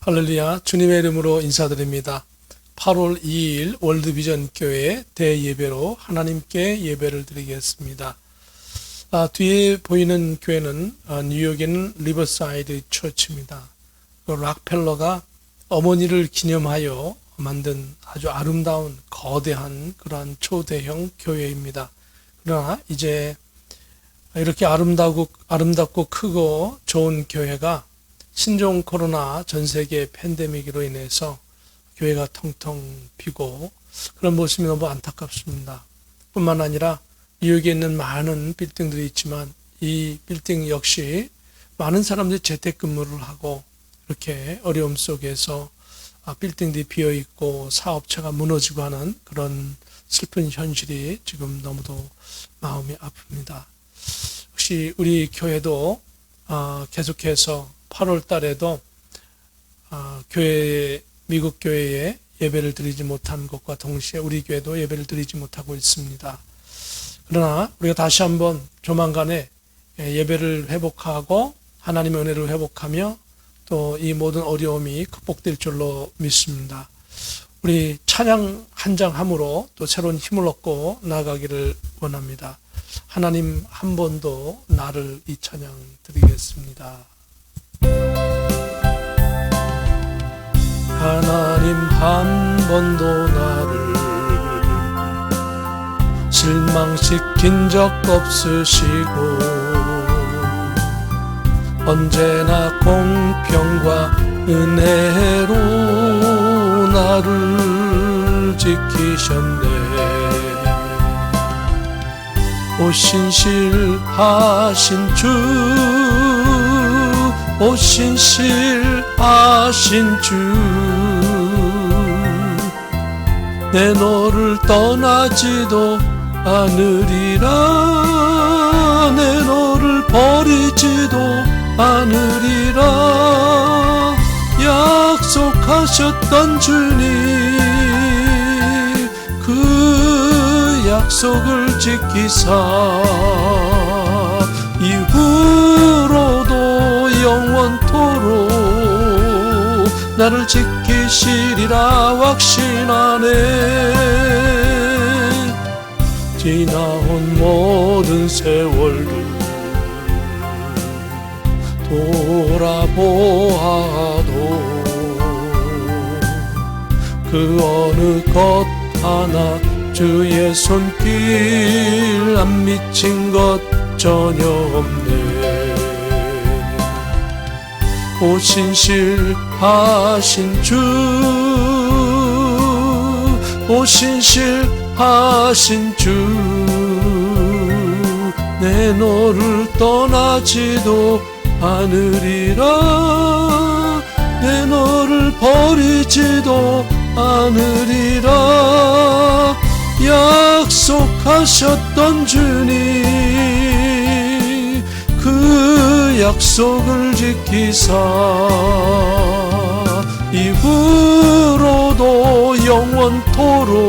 할렐루야, 주님의 이름으로 인사드립니다. 8월 2일 월드비전 교회 대예배로 하나님께 예배를 드리겠습니다. 뒤에 보이는 교회는 뉴욕에 있는 리버사이드 처치입니다. 락펠러가 어머니를 기념하여 만든 아주 아름다운 거대한 그러한 초대형 교회입니다. 그러나 이제 이렇게 아름답고 크고 좋은 교회가 신종 코로나 전 세계 팬데믹으로 인해서 교회가 텅텅 비고 그런 모습이 너무 안타깝습니다. 뿐만 아니라 뉴욕에 있는 많은 빌딩들이 있지만 이 빌딩 역시 많은 사람들이 재택근무를 하고 이렇게 어려움 속에서 빌딩들이 비어있고 사업체가 무너지고 하는 그런 슬픈 현실이 지금 너무도 마음이 아픕니다. 혹시 우리 교회도 계속해서 8월 달에도 미국 교회에 예배를 드리지 못한 것과 동시에 우리 교회도 예배를 드리지 못하고 있습니다. 그러나 우리가 다시 한번 조만간에 예배를 회복하고 하나님의 은혜를 회복하며 또 이 모든 어려움이 극복될 줄로 믿습니다. 우리 찬양 한 장 함으로 또 새로운 힘을 얻고 나아가기를 원합니다. 하나님 한 번도 나를 이 찬양 드리겠습니다. 하나님 한 번도 나를 실망시킨 적 없으시고 언제나 공평과 은혜로 나를 지키셨네. 오신실하신 주, 오신실하신 주, 내 너를 떠나지도 않으리라, 내 너를 버리지도 않으리라. 약속하셨던 주님, 그 약속을 지키사 이후로도 영원토록 나를 지키시리라 확신하네. 지나온 모든 세월도 돌아보아도 그 어느 것 하나 주의 손길 안 미친 것 전혀 없네. 오신실하신 주, 오신실하신 주, 내 너를 떠나지도 않으리라, 내 너를 버리지도 않으리라. 약속하셨던 주님, 그 약속을 지키사 이후로도 영원토록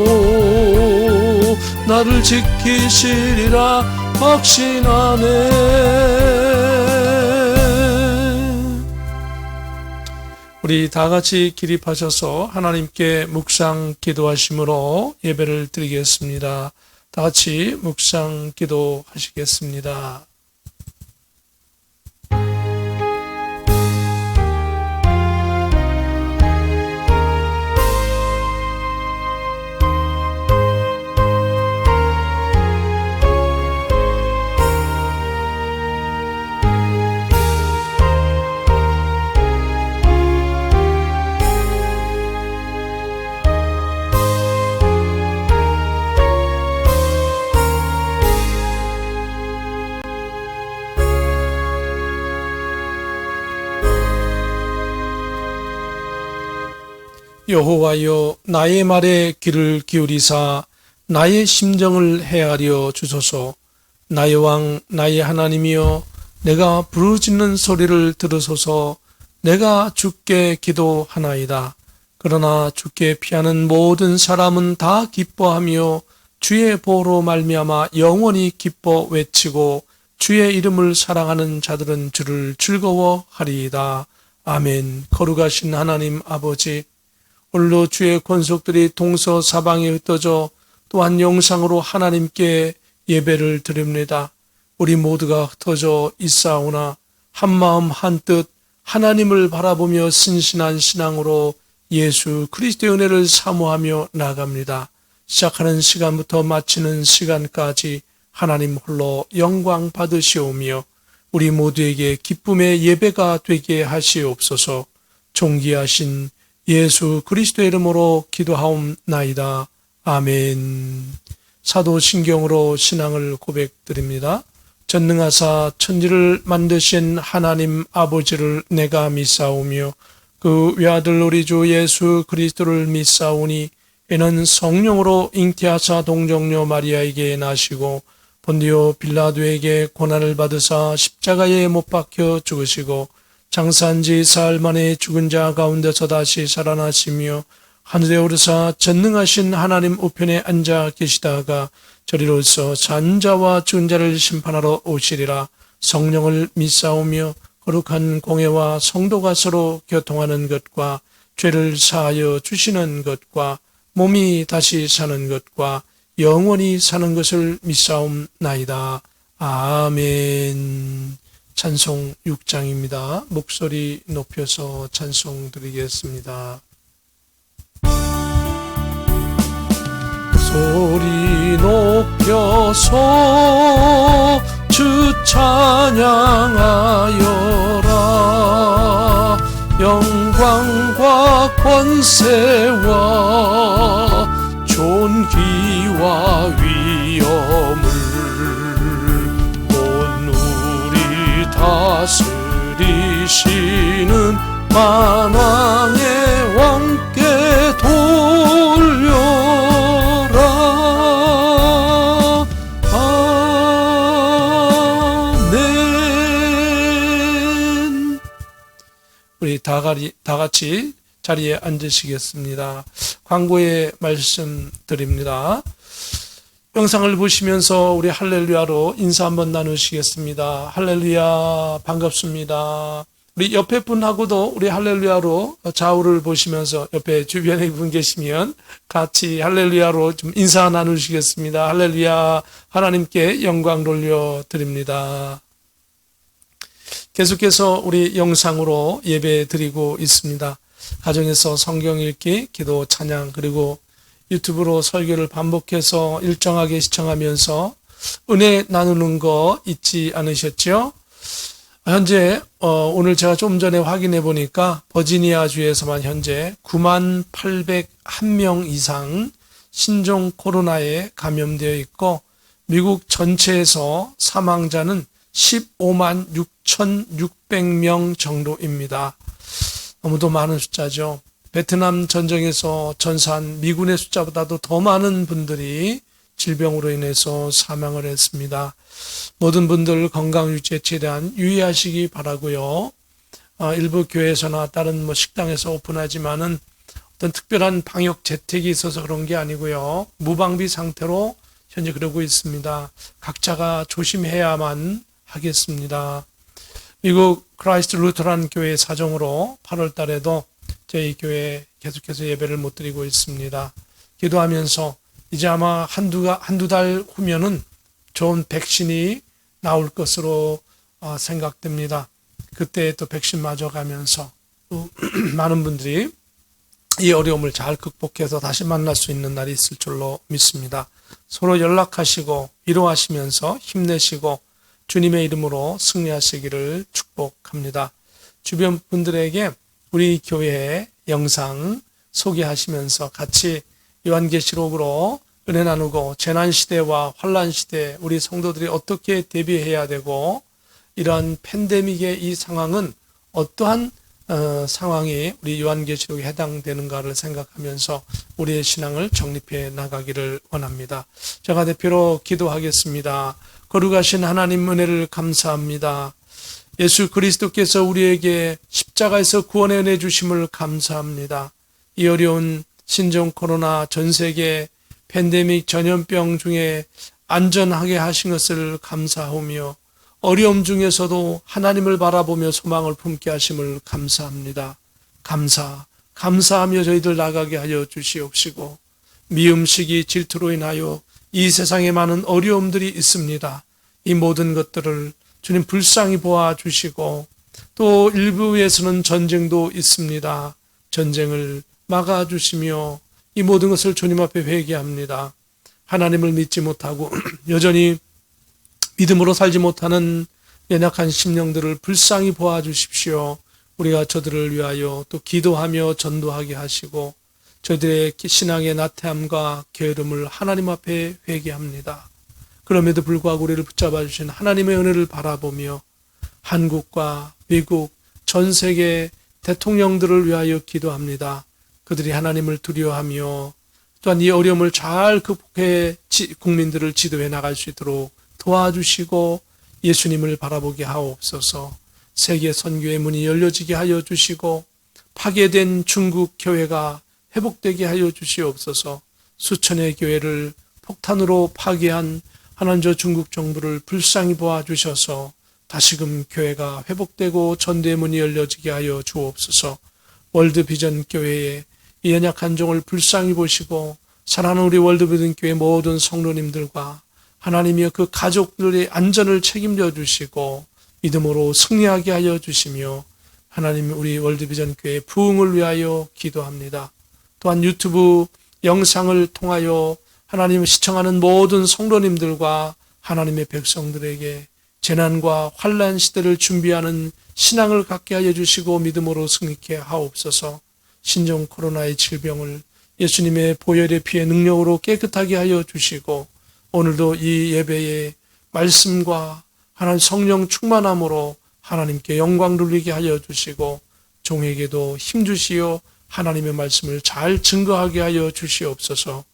나를 지키시리라 확신하네. 우리 다 같이 기립하셔서 하나님께 묵상 기도하심으로 예배를 드리겠습니다. 다 같이 묵상 기도하시겠습니다. 여호와여, 나의 말에 귀를 기울이사 나의 심정을 헤아려 주소서. 나의 왕, 나의 하나님이여, 내가 부르짖는 소리를 들으소서. 내가 주께 기도하나이다. 그러나 주께 피하는 모든 사람은 다 기뻐하며 주의 보호로 말미암아 영원히 기뻐 외치고 주의 이름을 사랑하는 자들은 주를 즐거워하리이다. 아멘. 거룩하신 하나님 아버지, 오늘도 주의 권속들이 동서사방에 흩어져 또한 영상으로 하나님께 예배를 드립니다. 우리 모두가 흩어져 있사오나 한마음 한뜻 하나님을 바라보며 신신한 신앙으로 예수 그리스도의 은혜를 사모하며 나아갑니다. 시작하는 시간부터 마치는 시간까지 하나님 홀로 영광 받으시오며 우리 모두에게 기쁨의 예배가 되게 하시옵소서. 존귀하신 예수 그리스도의 이름으로 기도하옵나이다. 아멘. 사도신경으로 신앙을 고백드립니다. 전능하사 천지를 만드신 하나님 아버지를 내가 믿사오며 그 외아들 우리 주 예수 그리스도를 믿사오니 이는 성령으로 잉태하사 동정녀 마리아에게 나시고 본디오 빌라도에게 고난을 받으사 십자가에 못 박혀 죽으시고 장사한 지 사흘 만에 죽은 자 가운데서 다시 살아나시며 하늘에 오르사 전능하신 하나님 우편에 앉아 계시다가 저리로서 산 자와 죽은 자를 심판하러 오시리라. 성령을 믿사오며 거룩한 공회와 성도가 서로 교통하는 것과 죄를 사하여 주시는 것과 몸이 다시 사는 것과 영원히 사는 것을 믿사옵나이다. 아멘. 찬송 6장입니다. 목소리 높여서 찬송 드리겠습니다. 소리 높여서 주 찬양하여라. 영광과 권세와 존귀와 위엄을 온 우리 다스리시는 만왕의 왕께 돌려라. 아멘. 우리 다 같이 자리에 앉으시겠습니다. 광고의 말씀 드립니다. 영상을 보시면서 우리 할렐루야로 인사 한번 나누시겠습니다. 할렐루야, 반갑습니다. 우리 옆에 분하고도 우리 할렐루야로 좌우를 보시면서 옆에 주변에 분 계시면 같이 할렐루야로 좀 인사 나누시겠습니다. 할렐루야, 하나님께 영광 돌려드립니다. 계속해서 우리 영상으로 예배 드리고 있습니다. 가정에서 성경 읽기, 기도, 찬양, 그리고 유튜브로 설교를 반복해서 일정하게 시청하면서 은혜 나누는 거 잊지 않으셨죠? 현재 오늘 제가 좀 전에 확인해 보니까 버지니아 주에서만 현재 98,101명 이상 신종 코로나에 감염되어 있고 미국 전체에서 사망자는 156,600명 정도입니다. 너무도 많은 숫자죠. 베트남 전쟁에서 전사한 미군의 숫자보다도 더 많은 분들이 질병으로 인해서 사망을 했습니다. 모든 분들 건강 유지에 최대한 유의하시기 바라고요. 일부 교회에서나 다른 식당에서 오픈하지만은 어떤 특별한 방역 재택이 있어서 그런 게 아니고요. 무방비 상태로 현재 그러고 있습니다. 각자가 조심해야만 하겠습니다. 미국 크라이스트 루터란 교회 사정으로 8월 달에도 저희 교회 계속해서 예배를 못 드리고 있습니다. 기도하면서 이제 아마 한두 달 후면은 좋은 백신이 나올 것으로 생각됩니다. 그때 또 백신 맞아가면서 또 많은 분들이 이 어려움을 잘 극복해서 다시 만날 수 있는 날이 있을 줄로 믿습니다. 서로 연락하시고 위로하시면서 힘내시고 주님의 이름으로 승리하시기를 축복합니다. 주변 분들에게 우리 교회의 영상 소개하시면서 같이 요한계시록으로 은혜 나누고 재난시대와 환난시대 우리 성도들이 어떻게 대비해야 되고 이러한 팬데믹의 이 상황은 어떠한 상황이 우리 요한계시록에 해당되는가를 생각하면서 우리의 신앙을 정립해 나가기를 원합니다. 제가 대표로 기도하겠습니다. 거룩하신 하나님 은혜를 감사합니다. 예수 그리스도께서 우리에게 십자가에서 구원의 은혜 주심을 감사합니다. 이 어려운 신종 코로나 전 세계 팬데믹 전염병 중에 안전하게 하신 것을 감사하며 어려움 중에서도 하나님을 바라보며 소망을 품게 하심을 감사합니다. 감사하며 저희들 나가게 하여 주시옵시고, 미음식이 질투로 인하여 이 세상에 많은 어려움들이 있습니다. 이 모든 것들을 주님 불쌍히 보아주시고, 또 일부에서는 전쟁도 있습니다. 전쟁을 막아주시며 이 모든 것을 주님 앞에 회개합니다. 하나님을 믿지 못하고 여전히 믿음으로 살지 못하는 연약한 심령들을 불쌍히 보아주십시오. 우리가 저들을 위하여 또 기도하며 전도하게 하시고, 저들의 신앙의 나태함과 게으름을 하나님 앞에 회개합니다. 그럼에도 불구하고 우리를 붙잡아 주신 하나님의 은혜를 바라보며 한국과 미국, 전 세계 대통령들을 위하여 기도합니다. 그들이 하나님을 두려워하며 또한 이 어려움을 잘 극복해 국민들을 지도해 나갈 수 있도록 도와주시고 예수님을 바라보게 하옵소서. 세계 선교의 문이 열려지게 하여 주시고, 파괴된 중국 교회가 회복되게 하여 주시옵소서. 수천의 교회를 폭탄으로 파괴한 하나님 저 중국 정부를 불쌍히 보아주셔서 다시금 교회가 회복되고 전도의 문이 열려지게 하여 주옵소서. 월드비전 교회의 이 연약한 종을 불쌍히 보시고, 사랑하는 우리 월드비전 교회 모든 성도님들과 하나님이여 그 가족들의 안전을 책임져 주시고 믿음으로 승리하게 하여 주시며, 하나님 우리 월드비전 교회 부흥을 위하여 기도합니다. 또한 유튜브 영상을 통하여 하나님을 시청하는 모든 성도님들과 하나님의 백성들에게 재난과 환난 시대를 준비하는 신앙을 갖게 하여 주시고 믿음으로 승리케 하옵소서. 신종 코로나의 질병을 예수님의 보혈의 피의 능력으로 깨끗하게 하여 주시고, 오늘도 이 예배의 말씀과 하나님 성령 충만함으로 하나님께 영광 돌리게 하여 주시고, 종에게도 힘주시어 하나님의 말씀을 잘 증거하게 하여 주시옵소서.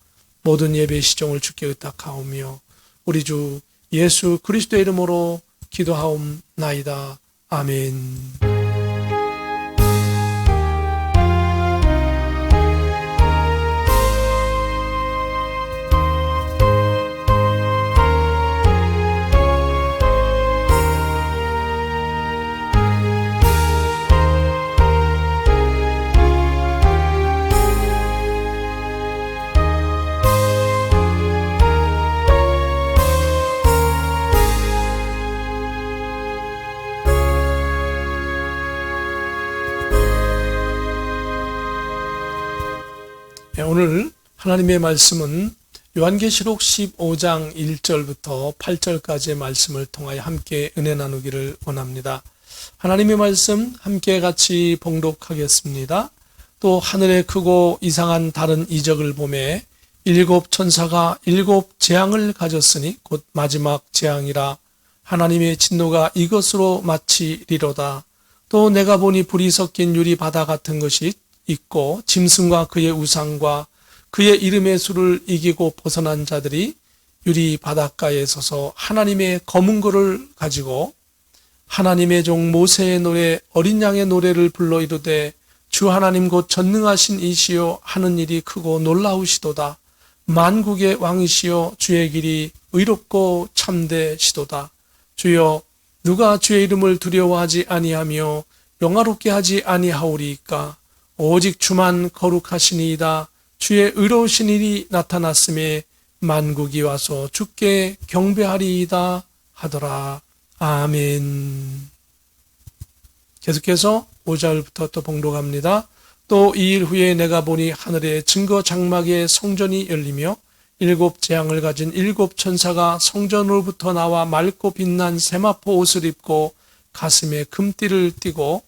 모든 예배 시종을 주께 의탁하오며 우리 주 예수 그리스도의 이름으로 기도하옵나이다. 아멘. 오늘 하나님의 말씀은 요한계시록 15장 1절부터 8절까지의 말씀을 통하여 함께 은혜 나누기를 원합니다. 하나님의 말씀 함께 같이 봉독하겠습니다. 또 하늘에 크고 이상한 다른 이적을 보매 일곱 천사가 일곱 재앙을 가졌으니 곧 마지막 재앙이라. 하나님의 진노가 이것으로 마치리로다. 또 내가 보니 불이 섞인 유리 바다 같은 것이 있고, 짐승과 그의 우상과 그의 이름의 수를 이기고 벗어난 자들이 유리 바닷가에 서서 하나님의 검은 고를 가지고 하나님의 종 모세의 노래 어린 양의 노래를 불러 이르되, 주 하나님 곧 전능하신 이시여 하는 일이 크고 놀라우시도다. 만국의 왕이시여 주의 길이 의롭고 참되시도다. 주여, 누가 주의 이름을 두려워하지 아니하며 영화롭게 하지 아니하오리이까. 오직 주만 거룩하시니이다. 주의 의로우신 일이 나타났음에 만국이 와서 주께 경배하리이다 하더라. 아멘. 계속해서 5절부터 또 봉독합니다. 또 2일 후에 내가 보니 하늘의 증거 장막의 성전이 열리며 일곱 재앙을 가진 일곱 천사가 성전으로부터 나와 맑고 빛난 세마포 옷을 입고 가슴에 금띠를 띠고,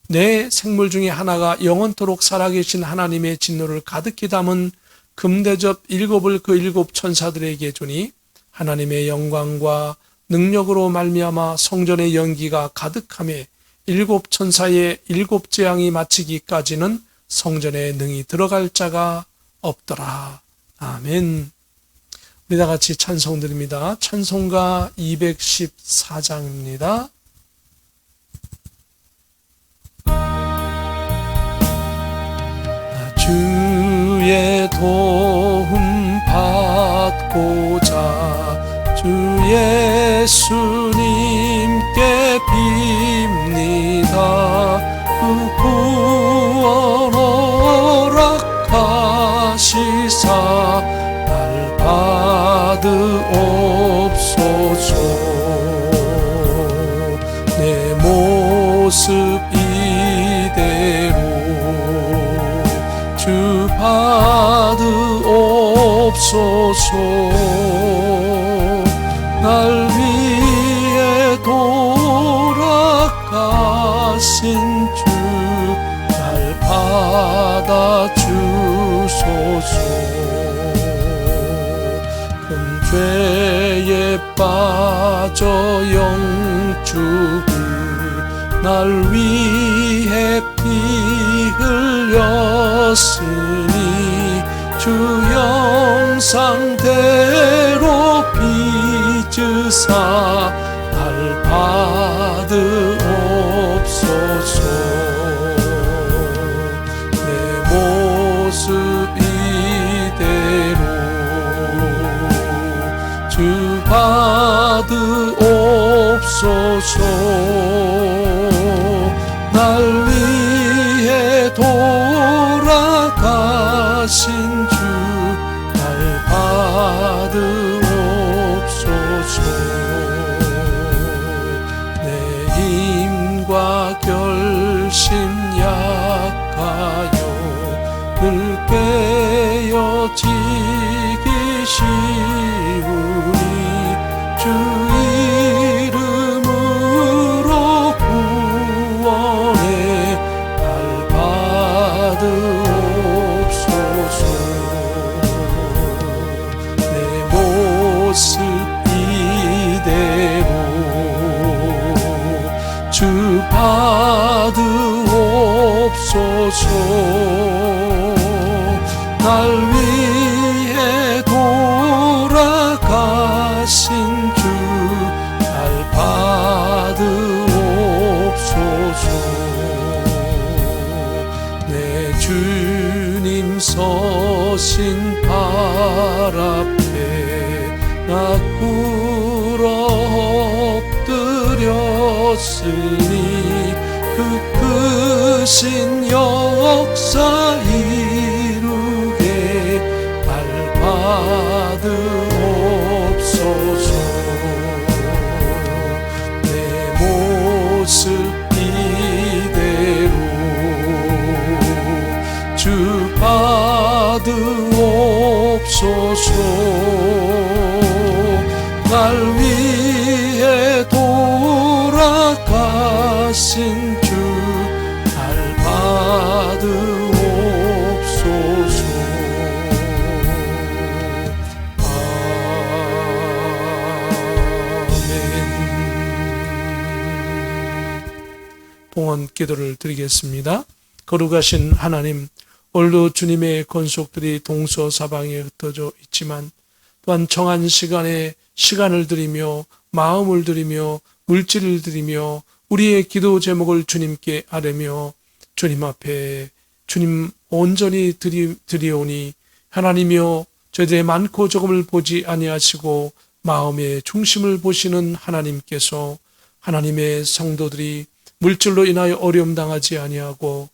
네 생물 중에 하나가 영원토록 살아계신 하나님의 진노를 가득히 담은 금대접 일곱을 그 일곱 천사들에게 주니, 하나님의 영광과 능력으로 말미암아 성전의 연기가 가득하며 일곱 천사의 일곱 재앙이 마치기까지는 성전에 능히 들어갈 자가 없더라. 아멘. 우리 다 같이 찬송 드립니다. 찬송가 214장입니다. 주의 도움 받고자 주 예수님께 빕니다. 그 구원 허락하시사 날 받으옵소서. 내 모습 이대로 주 받으옵소서. 날 위해 돌아가신 주 날 받아주소서. 큰 죄에 빠져 영축을 날 위해 피 흘렸으니 주 형상대로 빚으사 날 받으옵소서. 내 모습 이대로 주 받으옵소서. 날 위해 돌아가신 주 날 받으옵소서. 내 힘과 결심 약하여 늘 깨어지기 쉬우니 주 이름으로 구원해 날 받으옵소서. 내 모습 이대로 주 받으옵소서. 날 위해 돌아가신 주 날 받으옵소서. 내 주님 서신 발 앞에 나 꿇어 엎드렸으니 그 크신 역사 이루게 날 받으옵소서. 내 모습 이대로 주 받으옵소서. 날 위해 돌아가신 주 날 받으옵소서. 아멘. 봉헌 기도를 드리겠습니다. 거룩하신 하나님, 오늘도 주님의 권속들이 동서사방에 흩어져 있지만 또한 정한 시간에 시간을 드리며 마음을 드리며 물질을 드리며 우리의 기도 제목을 주님께 아뢰며 주님 앞에 주님 온전히 드리오니 하나님이여 저희들의 많고 적음을 보지 아니하시고 마음의 중심을 보시는 하나님께서 하나님의 성도들이 물질로 인하여 어려움 당하지 아니하고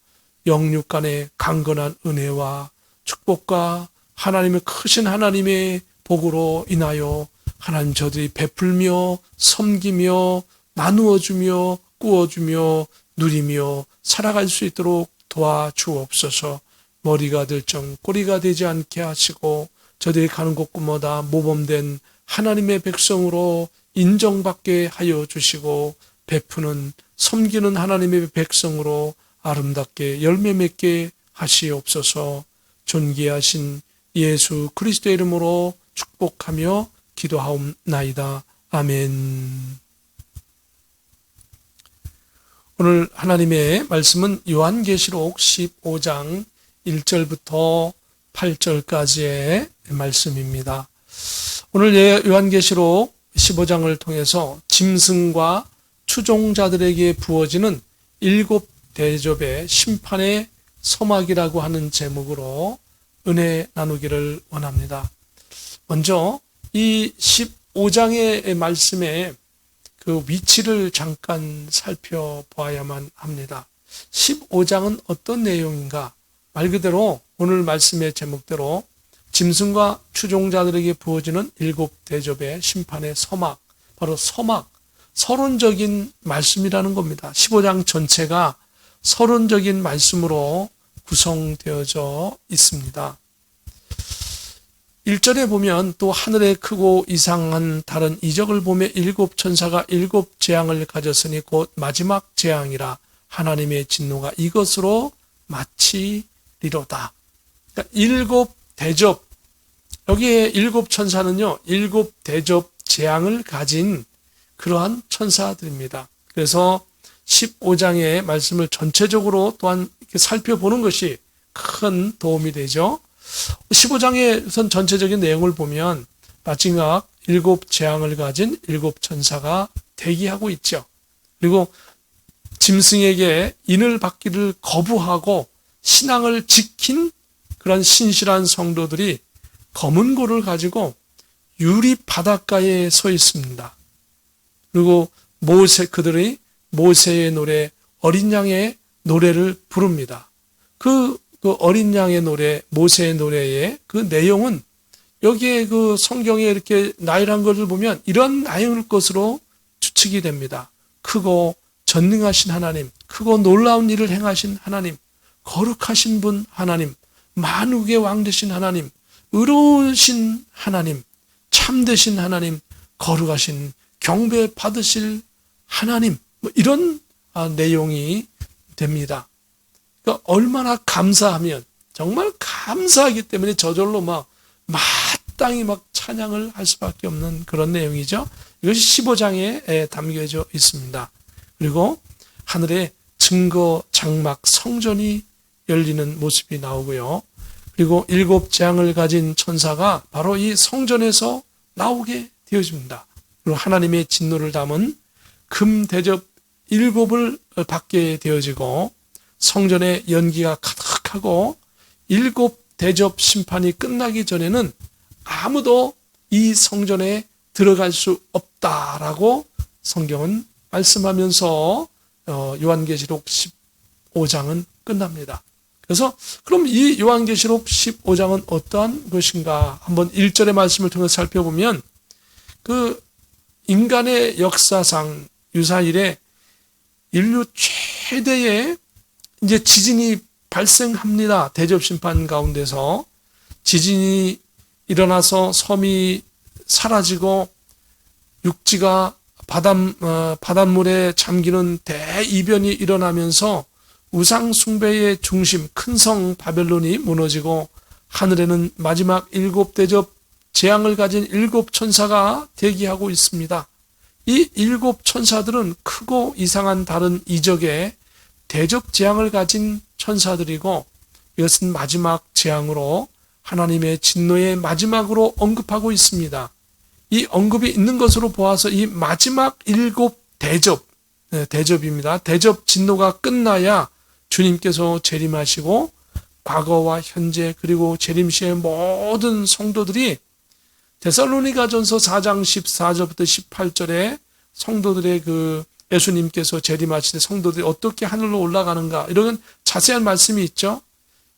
영육 간의 강건한 은혜와 축복과 하나님의 크신 하나님의 복으로 인하여 하나님 저들이 베풀며 섬기며 나누어주며 꾸어주며 누리며 살아갈 수 있도록 도와주옵소서. 머리가 들정 꼬리가 되지 않게 하시고 저들이 가는 곳곳마다 모범된 하나님의 백성으로 인정받게 하여 주시고 베푸는 섬기는 하나님의 백성으로 아름답게 열매 맺게 하시옵소서. 존귀하신 예수 그리스도의 이름으로 축복하며 기도하옵나이다. 아멘. 오늘 하나님의 말씀은 요한계시록 15장 1절부터 8절까지의 말씀입니다. 오늘 요한계시록 15장을 통해서 짐승과 추종자들에게 부어지는 7대접의 심판의 서막이라고 하는 제목으로 은혜 나누기를 원합니다. 먼저 이 15장의 말씀에 그 위치를 잠깐 살펴봐야만 합니다. 15장은 어떤 내용인가? 말 그대로 오늘 말씀의 제목대로 짐승과 추종자들에게 부어지는 7대접의 심판의 서막, 바로 서막, 서론적인 말씀이라는 겁니다. 15장 전체가 서론적인 말씀으로 구성되어져 있습니다. 1절에 보면 또 하늘에 크고 이상한 다른 이적을 보며 7천사가 7재앙을 가졌으니 곧 마지막 재앙이라 하나님의 진노가 이것으로 마치리로다. 그러니까 7대접, 여기에 7천사는요 7대접 재앙을 가진 그러한 천사들입니다. 그래서 15장의 말씀을 전체적으로 또한 이렇게 살펴보는 것이 큰 도움이 되죠. 15장의 우선 전체적인 내용을 보면 마지막 7재앙을 가진 7천사가 대기하고 있죠. 그리고 짐승에게 인을 받기를 거부하고 신앙을 지킨 그런 신실한 성도들이 검은 고를 가지고 유리 바닷가에 서 있습니다. 그리고 그들이 모세의 노래, 어린 양의 노래를 부릅니다. 그 어린 양의 노래, 모세의 노래의 그 내용은 여기에 그 성경에 이렇게 나열한 것을 보면 이런 나열 것으로 추측이 됩니다. 크고 전능하신 하나님, 크고 놀라운 일을 행하신 하나님, 거룩하신 분 하나님, 만국의 왕 되신 하나님, 의로우신 하나님, 참되신 하나님, 거룩하신 경배 받으실 하나님, 이런 내용이 됩니다. 그러니까 얼마나 감사하면, 정말 감사하기 때문에 저절로 마땅히 찬양을 할 수밖에 없는 그런 내용이죠. 이것이 15장에 담겨져 있습니다. 그리고 하늘에 증거 장막 성전이 열리는 모습이 나오고요. 그리고 7재앙을 가진 천사가 바로 이 성전에서 나오게 되어집니다. 그리고 하나님의 진노를 담은 금 대접 7을 받게 되어지고 성전에 연기가 가득하고 7대접 심판이 끝나기 전에는 아무도 이 성전에 들어갈 수 없다라고 성경은 말씀하면서 요한계시록 15장은 끝납니다. 그래서 그럼 이 요한계시록 15장은 어떠한 것인가? 한번 1절의 말씀을 통해서 살펴보면 그 인간의 역사상 유사일에 인류 최대의 이제 지진이 발생합니다. 대접심판 가운데서 지진이 일어나서 섬이 사라지고 육지가 바닷물에 잠기는 대이변이 일어나면서 우상 숭배의 중심 큰 성 바벨론이 무너지고 하늘에는 마지막 7대접 재앙을 가진 7천사가 대기하고 있습니다. 이 7천사들은 크고 이상한 다른 이적의 대접 재앙을 가진 천사들이고 이것은 마지막 재앙으로 하나님의 진노의 마지막으로 언급하고 있습니다. 이 언급이 있는 것으로 보아서 이 마지막 7대접, 대접입니다. 대접 진노가 끝나야 주님께서 재림하시고 과거와 현재 그리고 재림 시의 모든 성도들이 데살로니가전서 4장 14절부터 18절에 성도들의 그 예수님께서 재림하실 때 성도들이 어떻게 하늘로 올라가는가 이런 자세한 말씀이 있죠.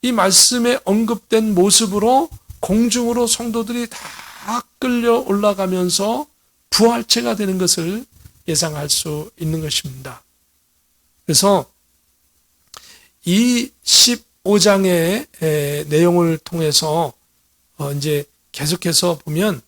이 말씀에 언급된 모습으로 공중으로 성도들이 다 끌려 올라가면서 부활체가 되는 것을 예상할 수 있는 것입니다. 그래서 이 15장의 내용을 통해서 이제 계속해서 보면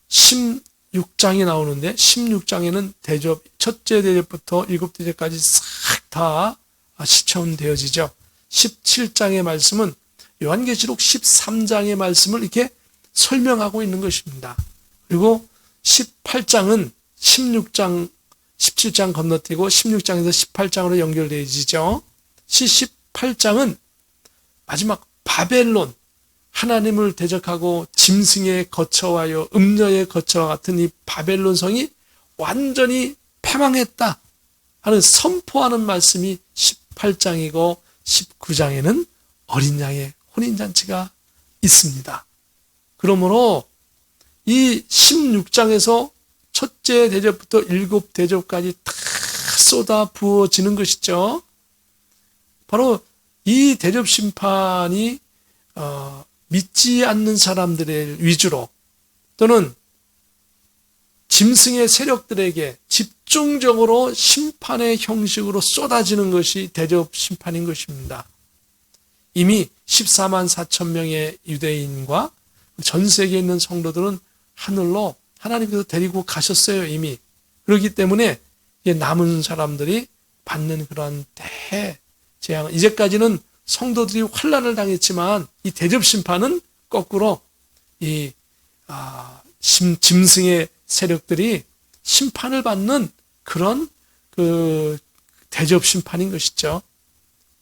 16장이 나오는데 16장에는 대접, 첫째 대접부터 7대접까지 싹 다 시청되어지죠. 17장의 말씀은 요한계시록 13장의 말씀을 이렇게 설명하고 있는 것입니다. 그리고 18장은 16장, 17장 건너뛰고 16장에서 18장으로 연결되어지죠. 18장은 마지막 바벨론, 하나님을 대적하고 짐승의 거처와요 음녀의 거처와 같은 이 바벨론 성이 완전히 패망했다 하는 선포하는 말씀이 18장이고 19장에는 어린 양의 혼인잔치가 있습니다. 그러므로 이 16장에서 첫째 대접부터 7대접까지 다 쏟아 부어지는 것이죠. 바로 이 대접 심판이 믿지 않는 사람들의 위주로 또는 짐승의 세력들에게 집중적으로 심판의 형식으로 쏟아지는 것이 대접 심판인 것입니다. 이미 14만 4천 명의 유대인과 전 세계에 있는 성도들은 하늘로 하나님께서 데리고 가셨어요, 이미. 그렇기 때문에 남은 사람들이 받는 그러한 대재앙, 이제까지는 성도들이 환난을 당했지만 이 대접 심판은 거꾸로 이 짐승의 세력들이 심판을 받는 그런 그 대접 심판인 것이죠.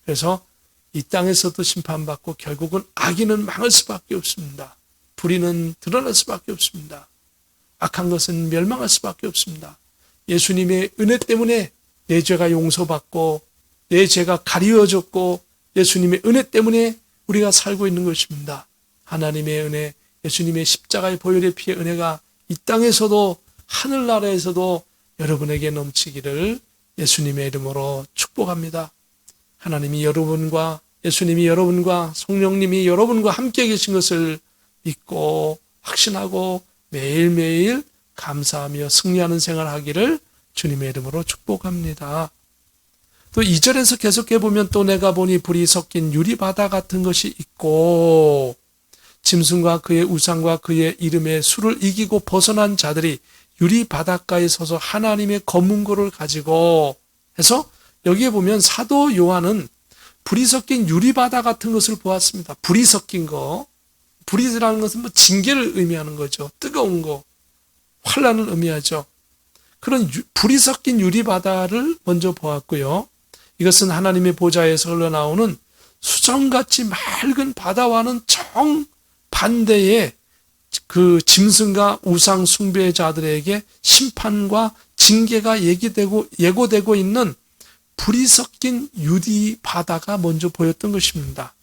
그래서 이 땅에서도 심판받고 결국은 악인은 망할 수밖에 없습니다. 불의는 드러날 수밖에 없습니다. 악한 것은 멸망할 수밖에 없습니다. 예수님의 은혜 때문에 내 죄가 용서받고 내 죄가 가리워졌고 예수님의 은혜 때문에 우리가 살고 있는 것입니다. 하나님의 은혜, 예수님의 십자가의 보혈의 피의 은혜가 이 땅에서도 하늘나라에서도 여러분에게 넘치기를 예수님의 이름으로 축복합니다. 하나님이 여러분과 예수님이 여러분과 성령님이 여러분과 함께 계신 것을 믿고 확신하고 매일매일 감사하며 승리하는 생활하기를 주님의 이름으로 축복합니다. 또 2절에서 계속해 보면 또 내가 보니 불이 섞인 유리바다 같은 것이 있고 짐승과 그의 우상과 그의 이름의 수를 이기고 벗어난 자들이 유리바닷가에 서서 하나님의 검은고를 가지고 해서 여기에 보면 사도 요한은 불이 섞인 유리바다 같은 것을 보았습니다. 불이 섞인 거. 불이라는 것은 뭐 징계를 의미하는 거죠. 뜨거운 거. 환난을 의미하죠. 그런 불이 섞인 유리바다를 먼저 보았고요. 이것은 하나님의 보좌에서 흘러나오는 수정같이 맑은 바다와는 정반대의 그 짐승과 우상 숭배자들에게 심판과 징계가 예고되고 있는 불이 섞인 유리바다가 먼저 보였던 것입니다.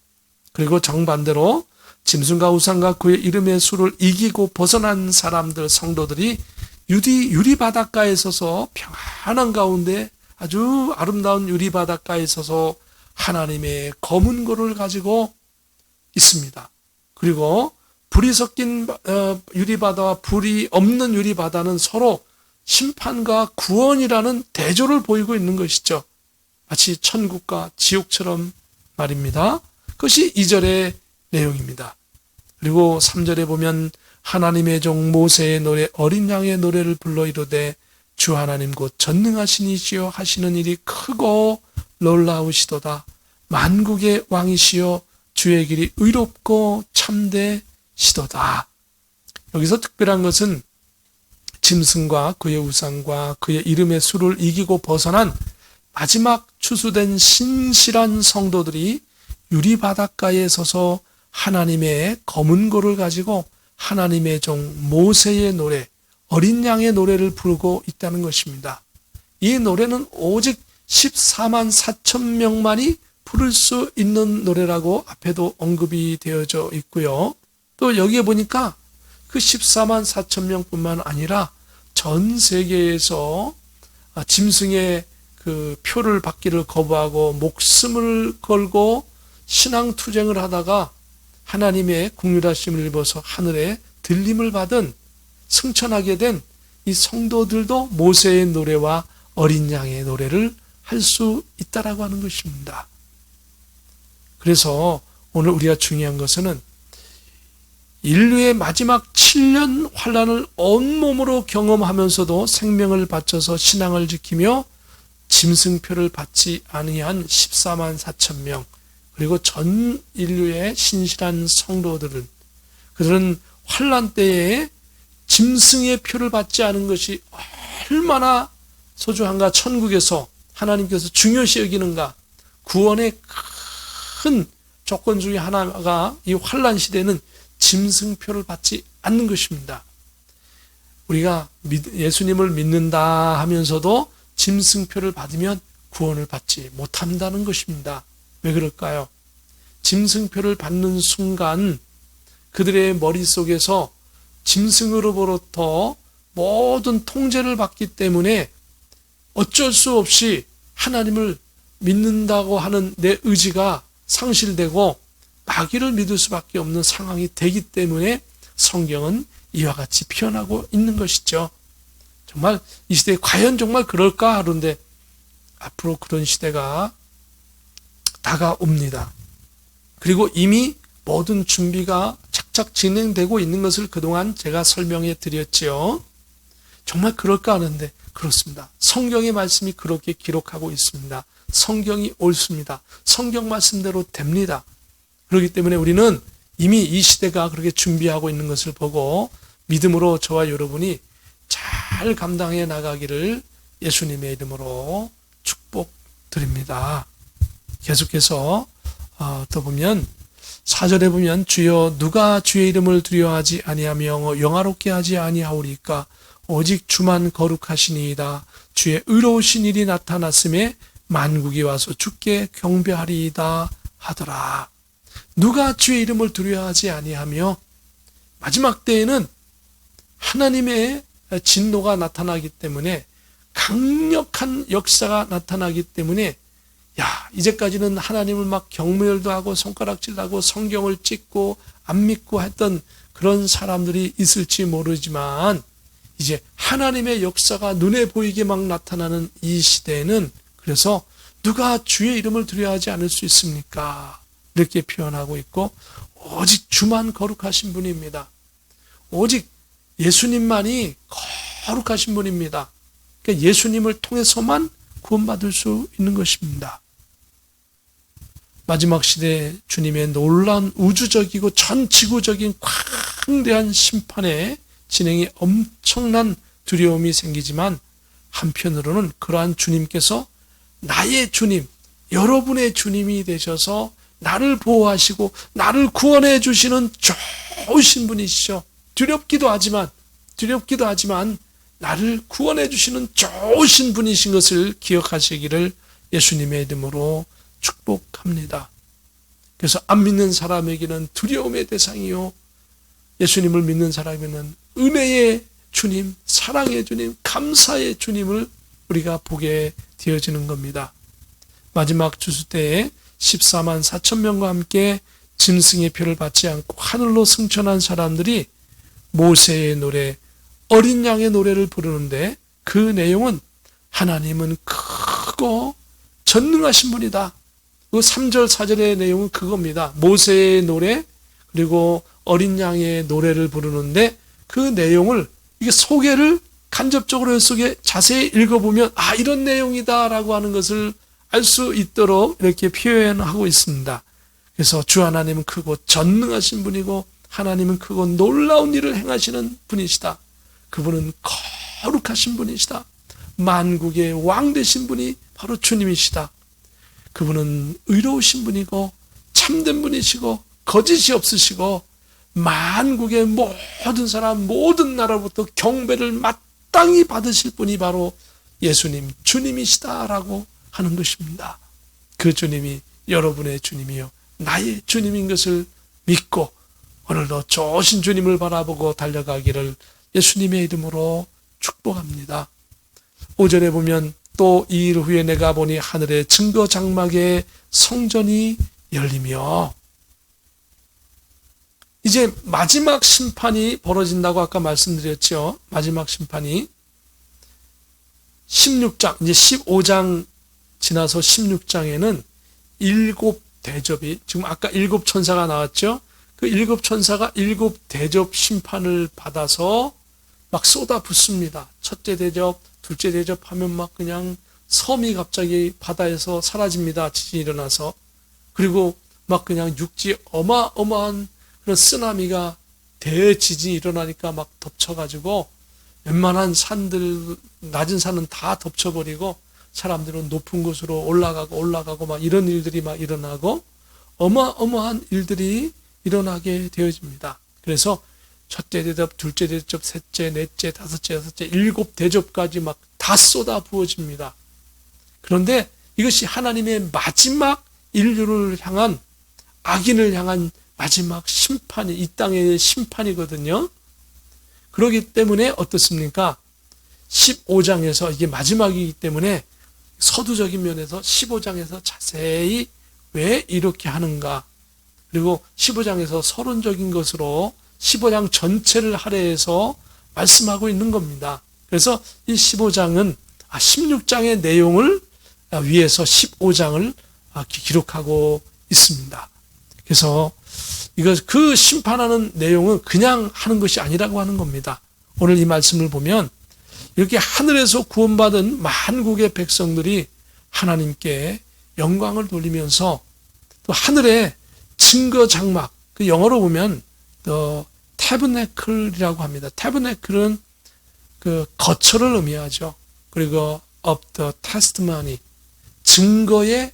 그리고 정반대로 짐승과 우상과 그의 이름의 수를 이기고 벗어난 사람들, 성도들이 유리바닷가에 서서 평안한 가운데 아주 아름다운 유리바닷가에 서서 하나님의 검은고를 가지고 있습니다. 그리고 불이 섞인 유리바다와 불이 없는 유리바다는 서로 심판과 구원이라는 대조를 보이고 있는 것이죠. 마치 천국과 지옥처럼 말입니다. 그것이 2절의 내용입니다. 그리고 3절에 보면 하나님의 종 모세의 노래 어린 양의 노래를 불러 이르되 주 하나님 곧 전능하신 이시여 하시는 일이 크고 놀라우시도다. 만국의 왕이시여 주의 길이 의롭고 참되시도다. 여기서 특별한 것은 짐승과 그의 우상과 그의 이름의 수를 이기고 벗어난 마지막 추수된 신실한 성도들이 유리바닷가에 서서 하나님의 검은고를 가지고 하나님의 종 모세의 노래, 어린 양의 노래를 부르고 있다는 것입니다. 이 노래는 오직 14만 4천 명만이 부를 수 있는 노래라고 앞에도 언급이 되어져 있고요. 또 여기에 보니까 그 14만 4천 명뿐만 아니라 전 세계에서 짐승의 그 표를 받기를 거부하고 목숨을 걸고 신앙투쟁을 하다가 하나님의 긍휼하심을 입어서 하늘에 들림을 받은 승천하게 된 이 성도들도 모세의 노래와 어린 양의 노래를 할 수 있다라고 하는 것입니다. 그래서 오늘 우리가 중요한 것은 인류의 마지막 7년 환난을 온몸으로 경험하면서도 생명을 바쳐서 신앙을 지키며 짐승표를 받지 아니한 14만 4천 명 그리고 전 인류의 신실한 성도들은 그들은 환난 때에 짐승의 표를 받지 않은 것이 얼마나 소중한가, 천국에서 하나님께서 중요시 여기는가. 구원의 큰 조건 중에 하나가 이 환난 시대는 짐승표를 받지 않는 것입니다. 우리가 예수님을 믿는다 하면서도 짐승표를 받으면 구원을 받지 못한다는 것입니다. 왜 그럴까요? 짐승표를 받는 순간 그들의 머릿속에서 짐승으로부터 모든 통제를 받기 때문에 어쩔 수 없이 하나님을 믿는다고 하는 내 의지가 상실되고 마귀를 믿을 수밖에 없는 상황이 되기 때문에 성경은 이와 같이 표현하고 있는 것이죠. 정말 이 시대에 과연 정말 그럴까 하는데 앞으로 그런 시대가 다가옵니다. 그리고 이미 모든 준비가 착착 진행되고 있는 것을 그동안 제가 설명해 드렸지요. 정말 그럴까 하는데 그렇습니다. 성경의 말씀이 그렇게 기록하고 있습니다. 성경이 옳습니다. 성경 말씀대로 됩니다. 그렇기 때문에 우리는 이미 이 시대가 그렇게 준비하고 있는 것을 보고 믿음으로 저와 여러분이 잘 감당해 나가기를 예수님의 이름으로 축복드립니다. 계속해서 또 보면 4절에 보면 주여 누가 주의 이름을 두려워하지 아니하며 영화롭게 하지 아니하오리까 오직 주만 거룩하시니이다. 주의 의로우신 일이 나타났음에 만국이 와서 주께 경배하리이다 하더라. 누가 주의 이름을 두려워하지 아니하며 마지막 때에는 하나님의 진노가 나타나기 때문에 강력한 역사가 나타나기 때문에 이제까지는 하나님을 막 경멸도 하고 손가락질도 하고 성경을 찍고 안 믿고 했던 그런 사람들이 있을지 모르지만 이제 하나님의 역사가 눈에 보이게 막 나타나는 이 시대에는 그래서 누가 주의 이름을 두려워하지 않을 수 있습니까? 이렇게 표현하고 있고 오직 주만 거룩하신 분입니다. 오직 예수님만이 거룩하신 분입니다. 그러니까 예수님을 통해서만 구원받을 수 있는 것입니다. 마지막 시대 주님의 놀라운 우주적이고 전 지구적인 광대한 심판의 진행에 엄청난 두려움이 생기지만 한편으로는 그러한 주님께서 나의 주님, 여러분의 주님이 되셔서 나를 보호하시고 나를 구원해 주시는 좋으신 분이시죠. 두렵기도 하지만 나를 구원해 주시는 좋으신 분이신 것을 기억하시기를 예수님의 이름으로 축복합니다. 그래서 안 믿는 사람에게는 두려움의 대상이요 예수님을 믿는 사람에게는 은혜의 주님, 사랑의 주님, 감사의 주님을 우리가 보게 되어지는 겁니다. 마지막 주수 때에 14만 4천 명과 함께 짐승의 표를 받지 않고 하늘로 승천한 사람들이 모세의 노래, 어린 양의 노래를 부르는데 그 내용은 하나님은 크고 전능하신 분이다. 그 3절 4절의 내용은 그겁니다. 모세의 노래 그리고 어린 양의 노래를 부르는데 그 내용을 이게 소개를 간접적으로 속에 자세히 읽어보면 이런 내용이다라고 하는 것을 알 수 있도록 이렇게 표현하고 있습니다. 그래서 주 하나님은 크고 전능하신 분이고 하나님은 크고 놀라운 일을 행하시는 분이시다. 그분은 거룩하신 분이시다. 만국의 왕 되신 분이 바로 주님이시다. 그분은 의로우신 분이고 참된 분이시고 거짓이 없으시고 만국의 모든 사람 모든 나라로부터 경배를 마땅히 받으실 분이 바로 예수님 주님이시다라고 하는 것입니다. 그 주님이 여러분의 주님이요 나의 주님인 것을 믿고 오늘도 좋으신 주님을 바라보고 달려가기를 예수님의 이름으로 축복합니다. 5절에 보면 또 이 일 후에 내가 보니 하늘의 증거 장막에 성전이 열리며 이제 마지막 심판이 벌어진다고 아까 말씀드렸죠. 마지막 심판이 16장 이제 15장 지나서 16장에는 7 대접이 지금 아까 7 천사가 나왔죠. 그 7 천사가 7 대접 심판을 받아서 막 쏟아붓습니다. 첫째 대접, 둘째 대접하면 막 그냥 섬이 갑자기 바다에서 사라집니다. 지진이 일어나서. 그리고 막 그냥 육지에 어마어마한 그런 쓰나미가 대지진이 일어나니까 막 덮쳐가지고 웬만한 산들, 낮은 산은 다 덮쳐버리고 사람들은 높은 곳으로 올라가고 막 이런 일들이 막 일어나고 어마어마한 일들이 일어나게 되어집니다. 그래서 첫째 대접, 둘째 대접, 셋째, 넷째, 다섯째, 여섯째, 7 대접까지 막 다 쏟아 부어집니다. 그런데 이것이 하나님의 마지막 인류를 향한 악인을 향한 마지막 심판이 이 땅의 심판이거든요. 그러기 때문에 어떻습니까? 15장에서 이게 마지막이기 때문에 서두적인 면에서 15장에서 자세히 왜 이렇게 하는가, 그리고 15장에서 서론적인 것으로 15장 전체를 할애해서 말씀하고 있는 겁니다. 그래서 이 15장은 16장의 내용을 위해서 15장을 기록하고 있습니다. 그래서 이거 그 심판하는 내용은 그냥 하는 것이 아니라고 하는 겁니다. 오늘 이 말씀을 보면 이렇게 하늘에서 구원받은 만국의 백성들이 하나님께 영광을 돌리면서 또 하늘에 증거 장막, 그 영어로 보면 tabernacle이라고 합니다. tabernacle은 그 거처를 의미하죠. 그리고 of the testimony, 증거의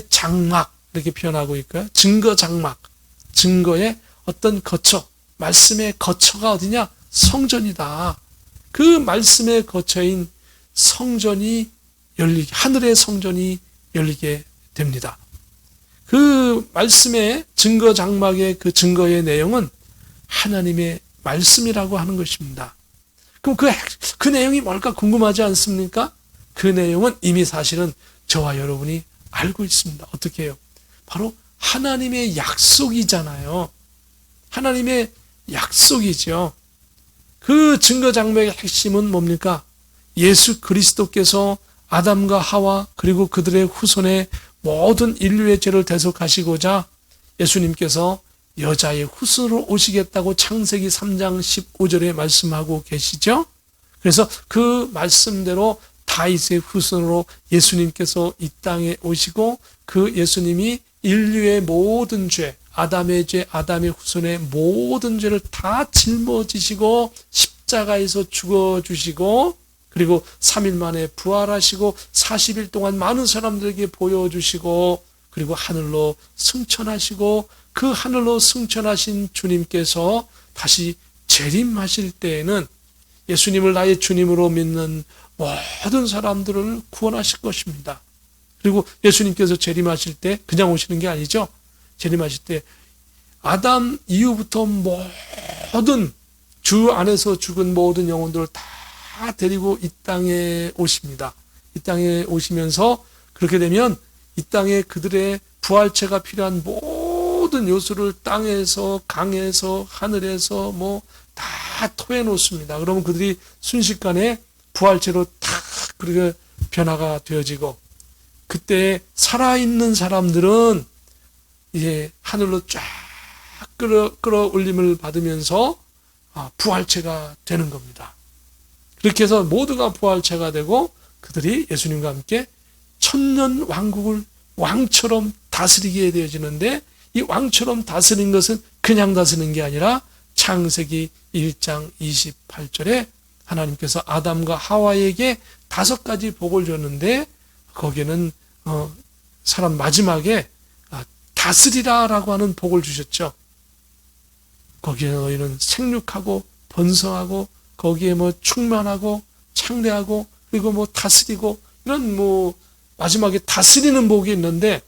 장막 이렇게 표현하고 있고요. 증거 장막, 증거의 어떤 거처, 말씀의 거처가 어디냐? 성전이다. 그 말씀의 거처인 성전이 열리게, 하늘의 성전이 열리게 됩니다. 그 말씀의 증거 장막의 그 증거의 내용은 하나님의 말씀이라고 하는 것입니다. 그럼 그 내용이 뭘까 궁금하지 않습니까? 그 내용은 이미 사실은 저와 여러분이 알고 있습니다. 어떻게 해요? 바로 하나님의 약속이잖아요. 하나님의 약속이죠. 그 증거 장막의 핵심은 뭡니까? 예수 그리스도께서 아담과 하와 그리고 그들의 후손의 모든 인류의 죄를 대속하시고자 예수님께서 여자의 후손으로 오시겠다고 창세기 3장 15절에 말씀하고 계시죠. 그래서 그 말씀대로 다윗의 후손으로 예수님께서 이 땅에 오시고 그 예수님이 인류의 모든 죄, 아담의 죄, 아담의 후손의 모든 죄를 다 짊어지시고 십자가에서 죽어주시고 그리고 3일 만에 부활하시고 40일 동안 많은 사람들에게 보여주시고 그리고 하늘로 승천하시고 그 하늘로 승천하신 주님께서 다시 재림하실 때에는 예수님을 나의 주님으로 믿는 모든 사람들을 구원하실 것입니다. 그리고 예수님께서 재림하실 때 그냥 오시는 게 아니죠. 재림하실 때 아담 이후부터 모든 주 안에서 죽은 모든 영혼들을 다 데리고 이 땅에 오십니다. 이 땅에 오시면서 그렇게 되면 이 땅에 그들의 부활체가 필요한 모든 요소를 땅에서 강에서 하늘에서 다 토해 놓습니다. 그러면 그들이 순식간에 부활체로 탁 그렇게 변화가 되어지고 그때 살아있는 사람들은 이제 하늘로 쫙 끌어올림을 받으면서 부활체가 되는 겁니다. 그렇게 해서 모두가 부활체가 되고 그들이 예수님과 함께 천년 왕국을 왕처럼 다스리게 되어지는데 이 왕처럼 다스린 것은 그냥 다스리는 게 아니라 창세기 1장 28절에 하나님께서 아담과 하와에게 5가지 복을 줬는데 거기에는 사람 마지막에 다스리라라고 하는 복을 주셨죠. 거기에 너희는 생육하고 번성하고 거기에 충만하고 창대하고 그리고 다스리고 이런 마지막에 다스리는 복이 있는데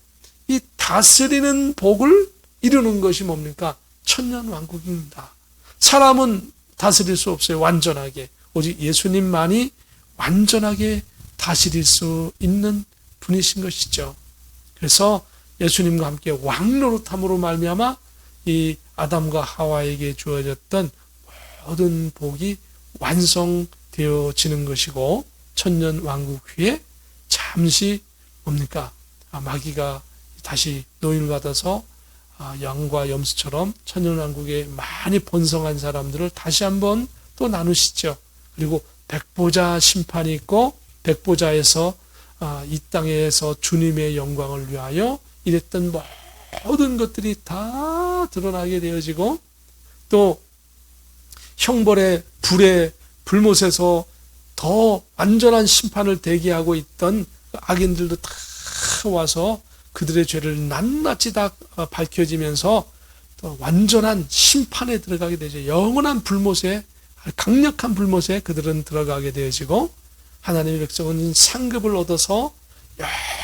이 다스리는 복을 이루는 것이 뭡니까? 천년 왕국입니다. 사람은 다스릴 수 없어요. 완전하게. 오직 예수님만이 완전하게 다스릴 수 있는 분이신 것이죠. 그래서 예수님과 함께 왕노릇함으로 말미암아 이 아담과 하와에게 주어졌던 모든 복이 완성되어지는 것이고 천년 왕국 후에 잠시 뭡니까? 마귀가 다시 노임을 받아서 양과 염소처럼 천년 왕국에 많이 번성한 사람들을 다시 한번 또 나누시죠. 그리고 백보자 심판이 있고 백보자에서 이 땅에서 주님의 영광을 위하여 이랬던 모든 것들이 다 드러나게 되어지고 또 형벌의 불의 불못에서 더 완전한 심판을 대기하고 있던 악인들도 다 와서 그들의 죄를 낱낱이 다 밝혀지면서 또 완전한 심판에 들어가게 되죠. 영원한 불못에, 강력한 불못에 그들은 들어가게 되어지고 하나님의 백성은 상급을 얻어서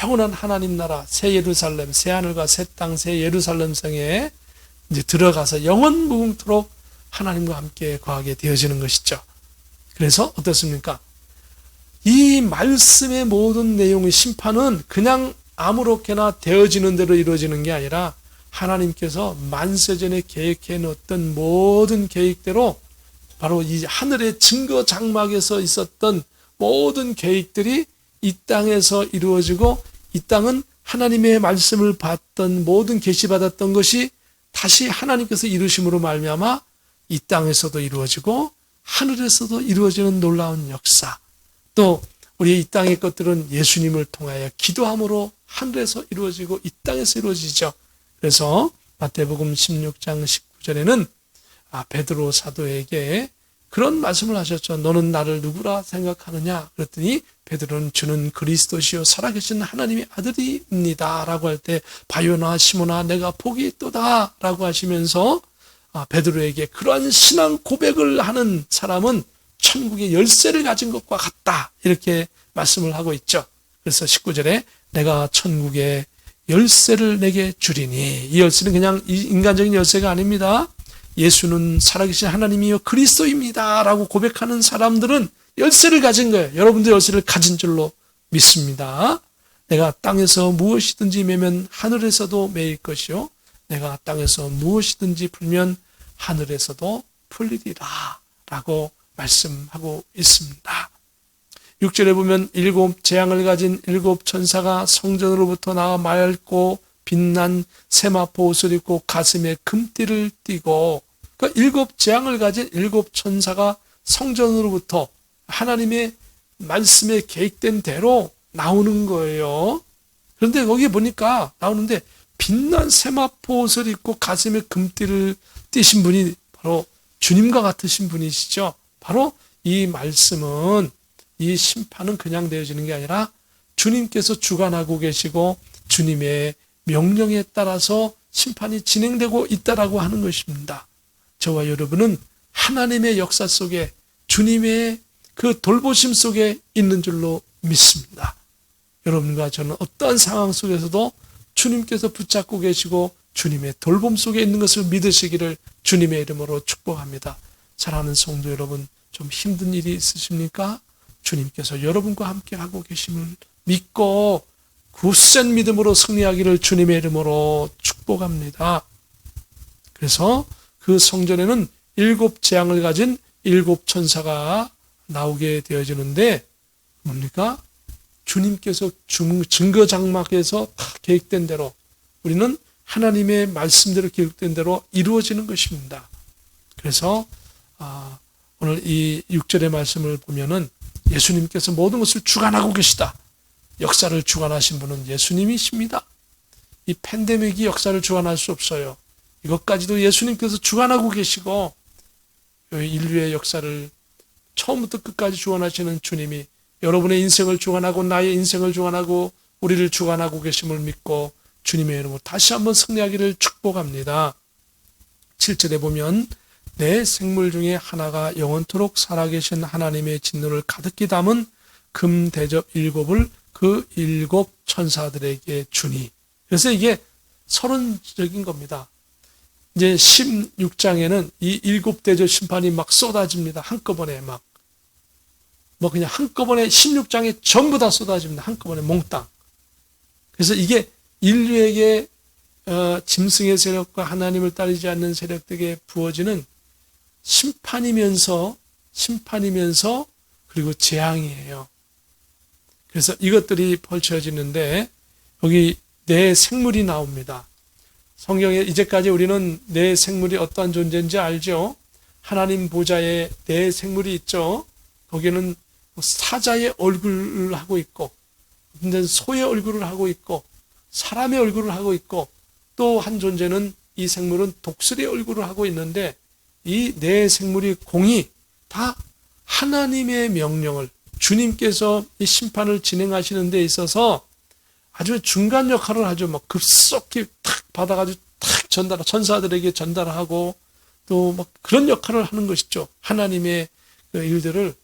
영원한 하나님 나라 새 예루살렘, 새 하늘과 새 땅, 새 예루살렘 성에 이제 들어가서 영원 무궁토록 하나님과 함께 거하게 되어지는 것이죠. 그래서 어떻습니까? 이 말씀의 모든 내용의 심판은 그냥 아무렇게나 되어지는 대로 이루어지는 게 아니라 하나님께서 만세전에 계획해 놓았던 모든 계획대로 바로 이 하늘의 증거 장막에서 있었던 모든 계획들이 이 땅에서 이루어지고, 이 땅은 하나님의 말씀을 받던 모든 계시받았던 것이 다시 하나님께서 이루심으로 말미암아 이 땅에서도 이루어지고 하늘에서도 이루어지는 놀라운 역사, 또 우리 이 땅의 것들은 예수님을 통하여 기도함으로 하늘에서 이루어지고 이 땅에서 이루어지죠. 그래서 마태복음 16장 19절에는 베드로 사도에게 그런 말씀을 하셨죠. 너는 나를 누구라 생각하느냐? 그랬더니 베드로는 주는 그리스도시요 살아계신 하나님의 아들입니다 라고 할 때, 바요나 시몬아 내가 복이 있도다 라고 하시면서 베드로에게 그러한 신앙 고백을 하는 사람은 천국의 열쇠를 가진 것과 같다, 이렇게 말씀을 하고 있죠. 그래서 19절에 내가 천국의 열쇠를 내게 주리니, 이 열쇠는 그냥 인간적인 열쇠가 아닙니다. 예수는 살아계신 하나님이요 그리스도입니다 라고 고백하는 사람들은 열쇠를 가진 거예요. 여러분도 열쇠를 가진 줄로 믿습니다. 내가 땅에서 무엇이든지 매면 하늘에서도 매일 것이요 내가 땅에서 무엇이든지 풀면 하늘에서도 풀리리라 라고 말씀하고 있습니다. 6절에 보면 7 재앙을 가진 7 천사가 성전으로부터 나와 맑고 빛난 세마포 옷을 입고 가슴에 금띠를 띠고, 그러니까 7 재앙을 가진 7 천사가 성전으로부터 하나님의 말씀에 계획된 대로 나오는 거예요. 그런데 거기에 보니까 나오는데 빛난 세마포 옷을 입고 가슴에 금띠를 띠신 분이 바로 주님과 같으신 분이시죠. 바로 이 말씀은, 이 심판은 그냥 되어지는 게 아니라 주님께서 주관하고 계시고 주님의 명령에 따라서 심판이 진행되고 있다라고 하는 것입니다. 저와 여러분은 하나님의 역사 속에, 주님의 그 돌보심 속에 있는 줄로 믿습니다. 여러분과 저는 어떠한 상황 속에서도 주님께서 붙잡고 계시고 주님의 돌봄 속에 있는 것을 믿으시기를 주님의 이름으로 축복합니다. 사랑하는 성도 여러분, 좀 힘든 일이 있으십니까? 주님께서 여러분과 함께 하고 계심을 믿고 굳센 믿음으로 승리하기를 주님의 이름으로 축복합니다. 그래서 그 성전에는 7 재앙을 가진 7 천사가 나오게 되어지는데, 뭡니까? 주님께서 증거 장막에서 다 계획된 대로, 우리는 하나님의 말씀대로 계획된 대로 이루어지는 것입니다. 그래서 오늘 이 6절의 말씀을 보면은 예수님께서 모든 것을 주관하고 계시다. 역사를 주관하신 분은 예수님이십니다. 이 팬데믹이 역사를 주관할 수 없어요. 이것까지도 예수님께서 주관하고 계시고, 인류의 역사를 처음부터 끝까지 주관하시는 주님이 여러분의 인생을 주관하고 나의 인생을 주관하고 우리를 주관하고 계심을 믿고 주님의 이름으로 다시 한번 승리하기를 축복합니다. 7절에 보면 내 생물 중에 하나가 영원토록 살아계신 하나님의 진노를 가득히 담은 금 대접 7을 그 7 천사들에게 주니. 그래서 이게 서론적인 겁니다. 이제 16장에는 이 7 대접 심판이 막 쏟아집니다. 한꺼번에 그냥 한꺼번에 16장에 전부 다 쏟아집니다. 한꺼번에 몽땅. 그래서 이게 인류에게 짐승의 세력과 하나님을 따르지 않는 세력들에게 부어지는 심판이면서 그리고 재앙이에요. 그래서 이것들이 펼쳐지는데 여기 내 생물이 나옵니다. 성경에 이제까지 우리는 내 생물이 어떠한 존재인지 알죠? 하나님 보좌에 내 생물이 있죠. 거기는 사자의 얼굴을 하고 있고, 소의 얼굴을 하고 있고, 사람의 얼굴을 하고 있고, 또 한 존재는 이 생물은 독수리의 얼굴을 하고 있는데, 이 네 생물이 공이 다 하나님의 명령을, 주님께서 이 심판을 진행하시는 데 있어서 아주 중간 역할을 하죠. 막 급속히 탁 받아가지고 탁 천사들에게 전달하고 또 막 그런 역할을 하는 것이죠. 하나님의 그 일들을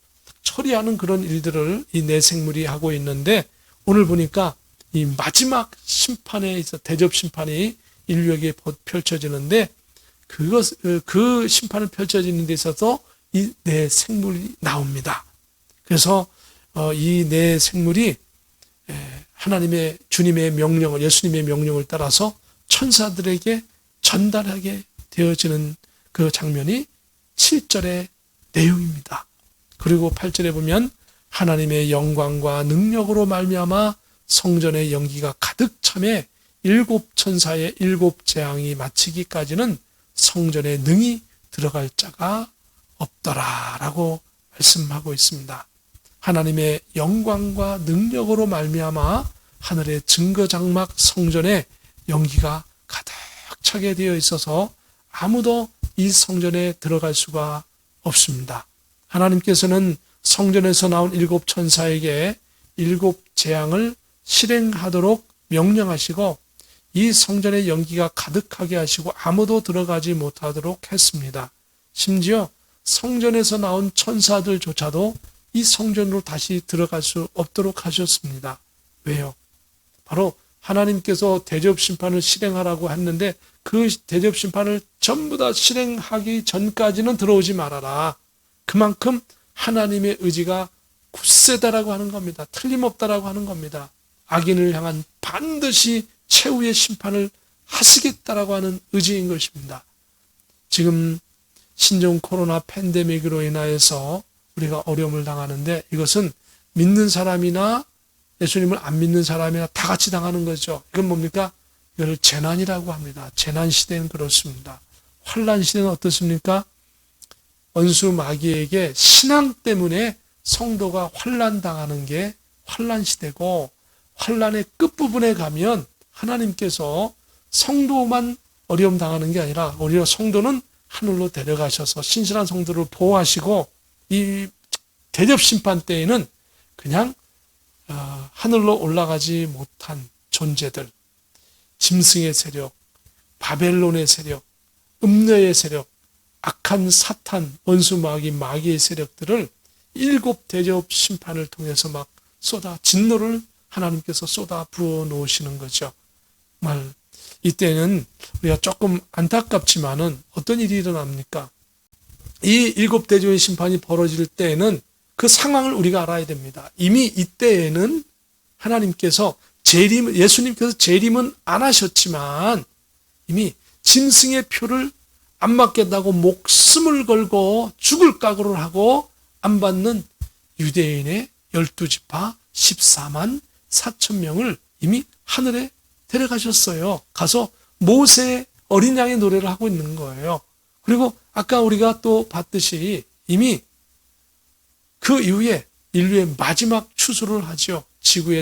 처리하는 그런 일들을 이 네 생물이 하고 있는데, 오늘 보니까 이 마지막 심판에 있어 대접 심판이 인류에게 펼쳐지는데, 그 심판을 펼쳐지는 데 있어서 이 내 생물이 나옵니다. 그래서 이 내 생물이 하나님의 주님의 명령을, 예수님의 명령을 따라서 천사들에게 전달하게 되어지는 그 장면이 7절의 내용입니다. 그리고 8절에 보면 하나님의 영광과 능력으로 말미암아 성전의 연기가 가득 참에 7 천사의 7 재앙이 마치기까지는 성전에 능히 들어갈 자가 없더라라고 말씀하고 있습니다. 하나님의 영광과 능력으로 말미암아 하늘의 증거장막 성전에 연기가 가득 차게 되어 있어서 아무도 이 성전에 들어갈 수가 없습니다. 하나님께서는 성전에서 나온 7 천사에게 7 재앙을 실행하도록 명령하시고 이 성전의 연기가 가득하게 하시고 아무도 들어가지 못하도록 했습니다. 심지어 성전에서 나온 천사들조차도 이 성전으로 다시 들어갈 수 없도록 하셨습니다. 왜요? 바로 하나님께서 대접심판을 실행하라고 했는데 그 대접심판을 전부 다 실행하기 전까지는 들어오지 말아라. 그만큼 하나님의 의지가 굳세다라고 하는 겁니다. 틀림없다라고 하는 겁니다. 악인을 향한 반드시 최후의 심판을 하시겠다라고 하는 의지인 것입니다. 지금 신종 코로나 팬데믹으로 인하여서 우리가 어려움을 당하는데 이것은 믿는 사람이나 예수님을 안 믿는 사람이나 다 같이 당하는 거죠. 이건 뭡니까? 이걸 재난이라고 합니다. 재난 시대는 그렇습니다. 환난 시대는 어떻습니까? 원수 마귀에게 신앙 때문에 성도가 환난 당하는 게 환난 시대고, 환난의 끝부분에 가면 하나님께서 성도만 어려움 당하는 게 아니라 오히려 성도는 하늘로 데려가셔서 신실한 성도를 보호하시고, 이 대접 심판 때에는 그냥 하늘로 올라가지 못한 존재들, 짐승의 세력, 바벨론의 세력, 음녀의 세력, 악한 사탄, 원수 마귀, 마귀의 세력들을 7 대접 심판을 통해서 막 진노를 하나님께서 쏟아 부어 놓으시는 거죠. 정말 이때는 우리가 조금 안타깝지만은 어떤 일이 일어납니까? 이 7 대접의 심판이 벌어질 때에는 그 상황을 우리가 알아야 됩니다. 이미 이때에는 하나님께서 예수님께서 재림은 안 하셨지만 이미 짐승의 표를 안 받겠다고 목숨을 걸고 죽을 각오를 하고 안 받는 유대인의 12지파 14만 4천 명을 이미 하늘에 데려가셨어요. 가서 모세의 어린 양의 노래를 하고 있는 거예요. 그리고 아까 우리가 또 봤듯이 이미 그 이후에 인류의 마지막 추수를 하죠.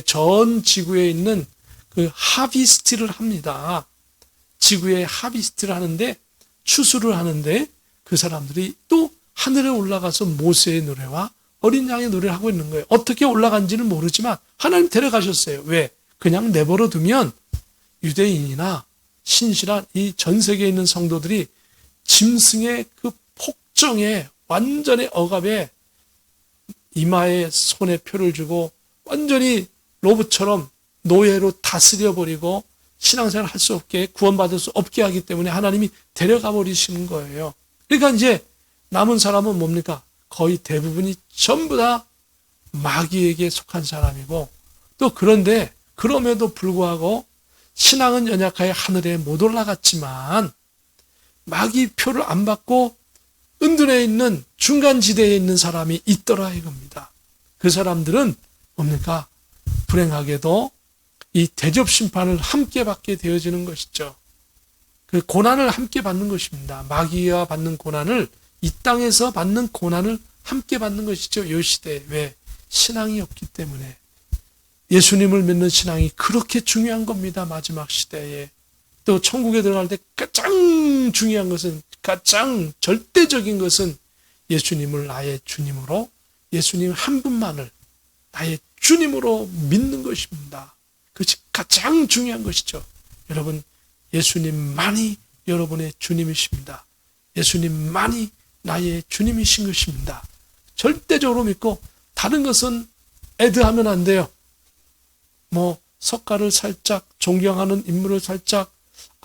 전 지구에 있는 그 하비스트를 합니다. 지구에 하비스트를 하는데, 추수를 하는데 그 사람들이 또 하늘에 올라가서 모세의 노래와 어린 양의 노래를 하고 있는 거예요. 어떻게 올라간지는 모르지만 하나님 데려가셨어요. 왜? 그냥 내버려 두면 유대인이나 신실한 이 전 세계에 있는 성도들이 짐승의 그 폭정에, 완전히 억압에 이마에 손에 표를 주고 완전히 로봇처럼 노예로 다스려버리고 신앙생활을 할 수 없게, 구원받을 수 없게 하기 때문에 하나님이 데려가 버리시는 거예요. 그러니까 이제 남은 사람은 뭡니까? 거의 대부분이 전부 다 마귀에게 속한 사람이고, 또 그런데 그럼에도 불구하고 신앙은 연약하여 하늘에 못 올라갔지만 마귀 표를 안 받고 은둔에 있는 중간지대에 있는 사람이 있더라 이겁니다. 그 사람들은 뭡니까? 불행하게도 이 대접 심판을 함께 받게 되어지는 것이죠. 그 고난을 함께 받는 것입니다. 마귀와 받는 고난을, 이 땅에서 받는 고난을 함께 받는 것이죠. 이 시대에. 왜? 신앙이 없기 때문에. 예수님을 믿는 신앙이 그렇게 중요한 겁니다. 마지막 시대에. 또 천국에 들어갈 때 가장 중요한 것은, 가장 절대적인 것은 예수님을 나의 주님으로, 예수님 한 분만을 나의 주님으로 믿는 것입니다. 그것이 가장 중요한 것이죠. 여러분, 예수님만이 여러분의 주님이십니다. 예수님만이 나의 주님이신 것입니다. 절대적으로 믿고 다른 것은 애드하면 안 돼요. 석가를 살짝 존경하는 인물을 살짝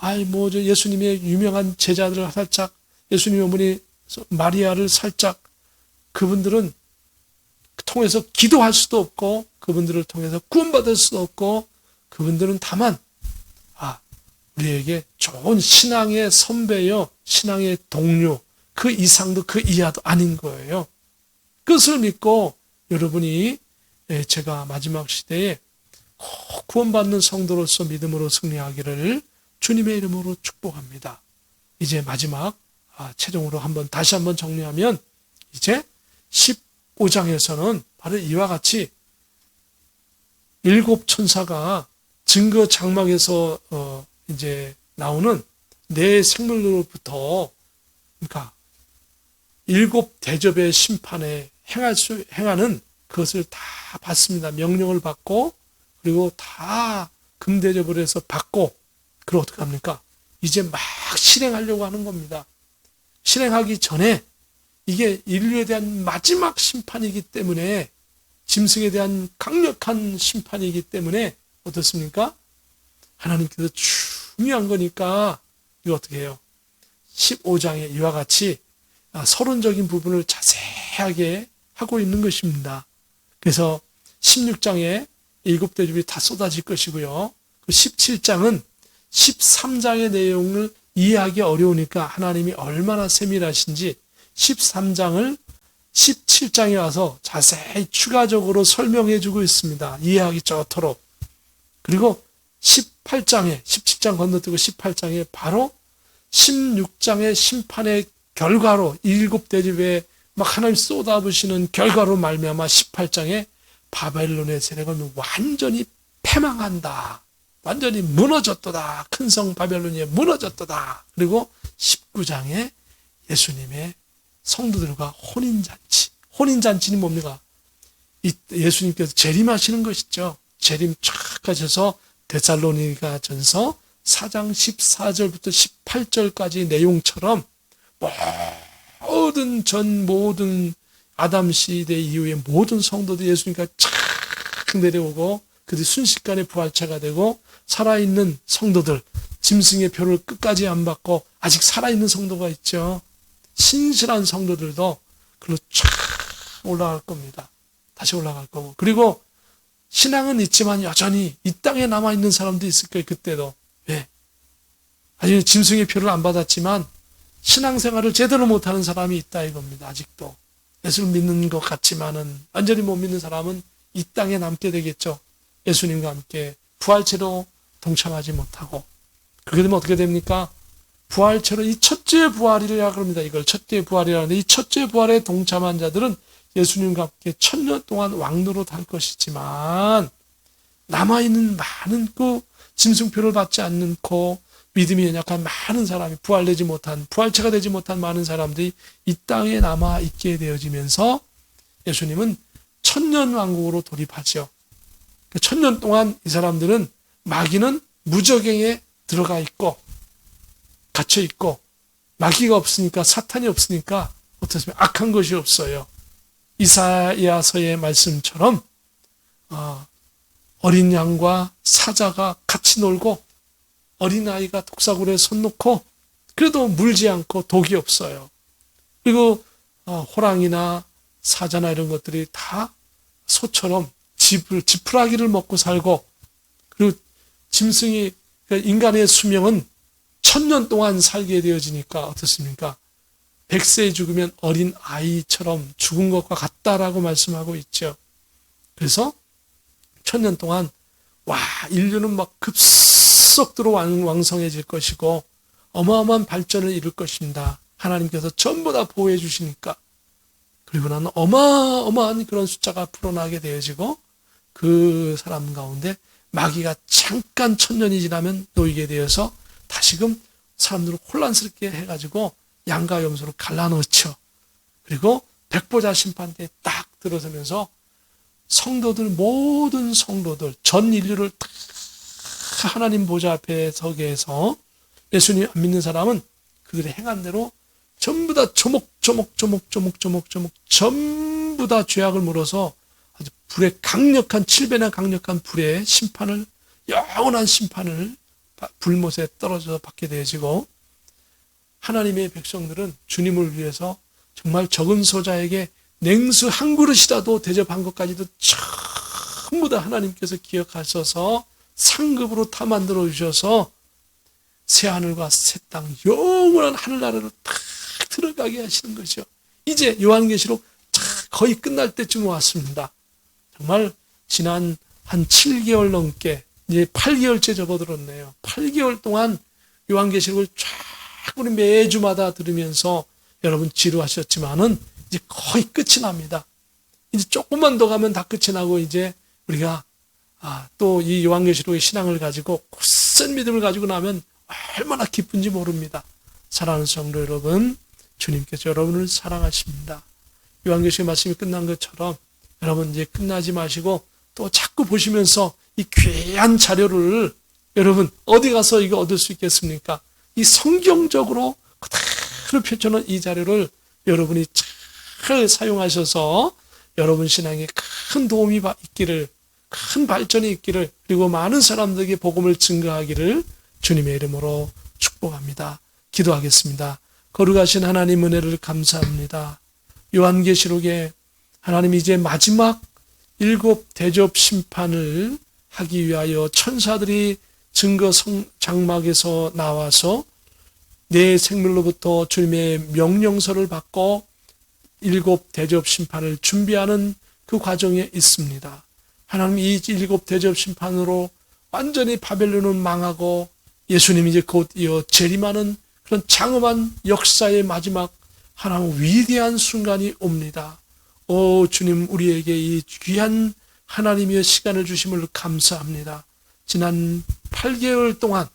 저 예수님의 유명한 제자들을 살짝, 예수님 어머니 마리아를 살짝, 그분들은 통해서 기도할 수도 없고, 그분들을 통해서 구원받을 수도 없고, 그분들은 다만 우리에게 좋은 신앙의 선배요, 신앙의 동료, 그 이상도 그 이하도 아닌 거예요. 그것을 믿고 여러분이 제가 마지막 시대에 꼭 구원받는 성도로서 믿음으로 승리하기를 주님의 이름으로 축복합니다. 이제 마지막 최종으로 다시 한번 정리하면, 이제 15장에서는 바로 이와 같이 7 천사가 증거 장막에서 이제 나오는 네 생물로부터, 그러니까 7 대접의 심판에 행하는 그것을 다 받습니다. 명령을 받고, 그리고 다 금대접을 해서 받고, 그럼 어떻게 합니까? 이제 막 실행하려고 하는 겁니다. 실행하기 전에 이게 인류에 대한 마지막 심판이기 때문에, 짐승에 대한 강력한 심판이기 때문에 어떻습니까? 하나님께서 중요한 거니까 이거 어떻게 해요? 15장에 이와 같이 서론적인 부분을 자세하게 하고 있는 것입니다. 그래서 16장에 7 대접이 다 쏟아질 것이고요. 17장은 13장의 내용을 이해하기 어려우니까 하나님이 얼마나 세밀하신지 13장을 17장에 와서 자세히 추가적으로 설명해 주고 있습니다. 이해하기 좋도록. 그리고 17장 건너뛰고 18장에 바로 16장의 심판의 결과로, 7 대접에 막 하나님 쏟아부시는 결과로 말미암아 18장에 바벨론의 세력은 완전히 패망한다. 완전히 무너졌도다. 큰 성 바벨론이 무너졌도다. 그리고 19장에 예수님의 성도들과 혼인잔치. 혼인잔치는 뭡니까? 예수님께서 재림하시는 것이죠. 재림 쫙 하셔서 데살로니가 전서 4장 14절부터 18절까지 내용처럼 모든 아담 시대 이후의 모든 성도들이 예수님과 착 내려오고, 그들이 순식간에 부활체가 되고, 살아있는 성도들, 짐승의 표를 끝까지 안 받고 아직 살아있는 성도가 있죠. 신실한 성도들도 그걸로 쫙 올라갈 겁니다. 다시 올라갈 거고. 그리고 신앙은 있지만 여전히 이 땅에 남아있는 사람도 있을 거예요. 그때도. 왜? 아직 짐승의 표를 안 받았지만 신앙생활을 제대로 못하는 사람이 있다 이겁니다. 아직도. 예수를 믿는 것 같지만은 완전히 못 믿는 사람은 이 땅에 남게 되겠죠. 예수님과 함께 부활체로 동참하지 못하고. 그렇게 되면 어떻게 됩니까? 부활체로 이 첫째 부활이라 그럽니다. 이걸 첫째 부활이라는데, 이 첫째 부활에 동참한 자들은 예수님과 함께 1000년 동안 왕노릇 할 것이지만, 남아있는 많은 그 짐승표를 받지 않고 믿음이 연약한 많은 사람이, 부활체가 되지 못한 많은 사람들이 이 땅에 남아 있게 되어지면서 예수님은 1000년 왕국으로 돌입하죠. 1000년 동안 이 사람들은, 마귀는 무저갱에 들어가 있고 갇혀 있고, 마귀가 없으니까, 사탄이 없으니까 어떻습니까? 악한 것이 없어요. 이사야서의 말씀처럼 어린 양과 사자가 같이 놀고, 어린아이가 독사굴에 손 놓고 그래도 물지 않고 독이 없어요. 그리고 호랑이나 사자나 이런 것들이 다 소처럼 지푸라기를 먹고 살고, 그리고 짐승이, 그러니까 인간의 수명은 1000년 동안 살게 되어지니까 어떻습니까? 100세에 죽으면 어린 아이처럼 죽은 것과 같다라고 말씀하고 있죠. 그래서 1000년 동안 인류는 막 급속도로 왕성해질 것이고 어마어마한 발전을 이룰 것입니다. 하나님께서 전부 다 보호해 주시니까. 그리고 나는 어마어마한 그런 숫자가 풀어나게 되어지고, 그 사람 가운데 마귀가 잠깐 1000년이 지나면 놓이게 되어서 다시금 사람들을 혼란스럽게 해가지고 양과 염소로 갈라놓죠. 그리고 백보자 심판 때에 딱 들어서면서 모든 성도들, 전 인류를 다 하나님 보좌 앞에 서게 해서, 예수님 안 믿는 사람은 그들의 행한 대로 전부 다 조목조목 전부 다 죄악을 물어서 아주 불의 강력한, 7배나 강력한 불의 심판을, 영원한 심판을 불못에 떨어져서 받게 되어지고, 하나님의 백성들은 주님을 위해서 정말 적은 소자에게 냉수 한 그릇이라도 대접한 것까지도 전부 다 하나님께서 기억하셔서 상급으로 다 만들어 주셔서 새하늘과 새 땅, 영원한 하늘나라로 딱 들어가게 하시는 것이요. 이제 요한계시록 거의 끝날 때쯤 왔습니다. 정말 지난 한 7개월 넘게, 이제 8개월째 접어들었네요. 8개월 동안 요한계시록을 쫙 우리 매주마다 들으면서 여러분 지루하셨지만은 이제 거의 끝이 납니다. 이제 조금만 더 가면 다 끝이 나고, 이제 우리가 또 이 요한계시록의 신앙을 가지고 굳센 믿음을 가지고 나면 얼마나 기쁜지 모릅니다. 사랑하는 성도 여러분, 주님께서 여러분을 사랑하십니다. 요한계시록 말씀이 끝난 것처럼 여러분 이제 끝나지 마시고 또 자꾸 보시면서 이 귀한 자료를 여러분 어디 가서 이거 얻을 수 있겠습니까? 이 성경적으로 그대로 펼쳐놓은 이 자료를 여러분이 잘 사용하셔서 여러분 신앙에 큰 도움이 있기를, 큰 발전이 있기를, 그리고 많은 사람들에게 복음을 증거하기를 주님의 이름으로 축복합니다. 기도하겠습니다. 거룩하신 하나님 은혜를 감사합니다. 요한계시록에 하나님 이제 마지막 7 대접 심판을 하기 위하여 천사들이 증거 장막에서 나와서 내 생물로부터 주님의 명령서를 받고 7 대접 심판을 준비하는 그 과정에 있습니다. 하나님 이 7 대접 심판으로 완전히 바벨론은 망하고 예수님이 이제 곧 이어 재림하는 그런 장엄한 역사의 마지막 하나님 위대한 순간이 옵니다. 오 주님, 우리에게 이 귀한 하나님의 시간을 주심을 감사합니다. 지난 8개월 동안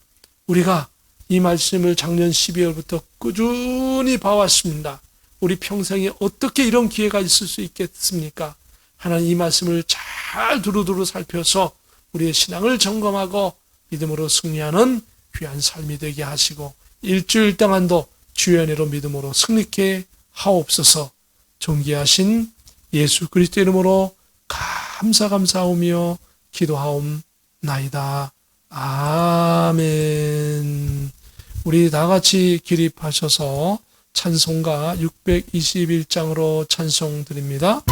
우리가 이 말씀을 작년 12월부터 꾸준히 봐왔습니다. 우리 평생에 어떻게 이런 기회가 있을 수 있겠습니까? 하나님 이 말씀을 잘 두루두루 살펴서 우리의 신앙을 점검하고 믿음으로 승리하는 귀한 삶이 되게 하시고, 일주일 동안도 주의 은혜로 믿음으로 승리케 하옵소서. 존귀하신 예수 그리스도 이름으로 감사하오며 기도하옵나이다. 아멘. 우리 다 같이 기립하셔서 찬송가 621장으로 찬송 드립니다.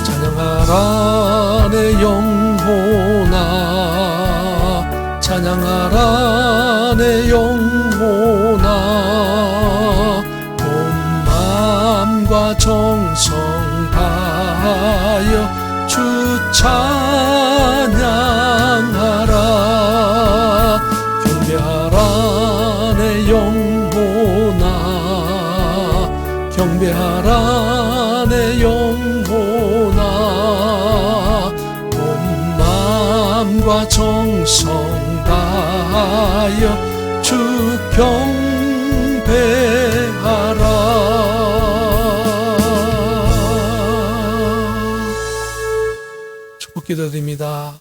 찬양하라 내 영혼아, 찬양하라 내 영혼아, 온 마음과 정성 다하여 주 찬양하라. 경배하라 내 영혼아, 경배하라 내 영혼아, 온 마음과 정성 다하여 주 경배하라. 축복기도드립니다.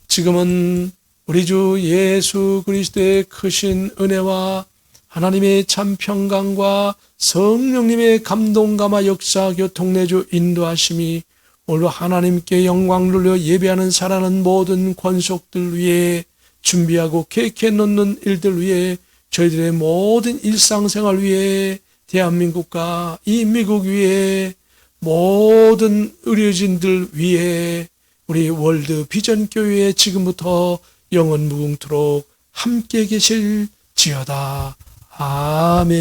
지금은 우리 주 예수 그리스도의 크신 은혜와 하나님의 참 평강과 성령님의 감동감화 역사 교통내주 인도하심이 오늘 하나님께 영광 돌려 예배하는 살아가는 모든 권속들 위에, 준비하고 계획해 놓는 일들 위에, 저희들의 모든 일상생활 위에, 대한민국과 이 미국 위에, 모든 의료진들 위에, 우리 월드 비전 교회에 지금부터 영원 무궁토록 함께 계실지어다. 아멘.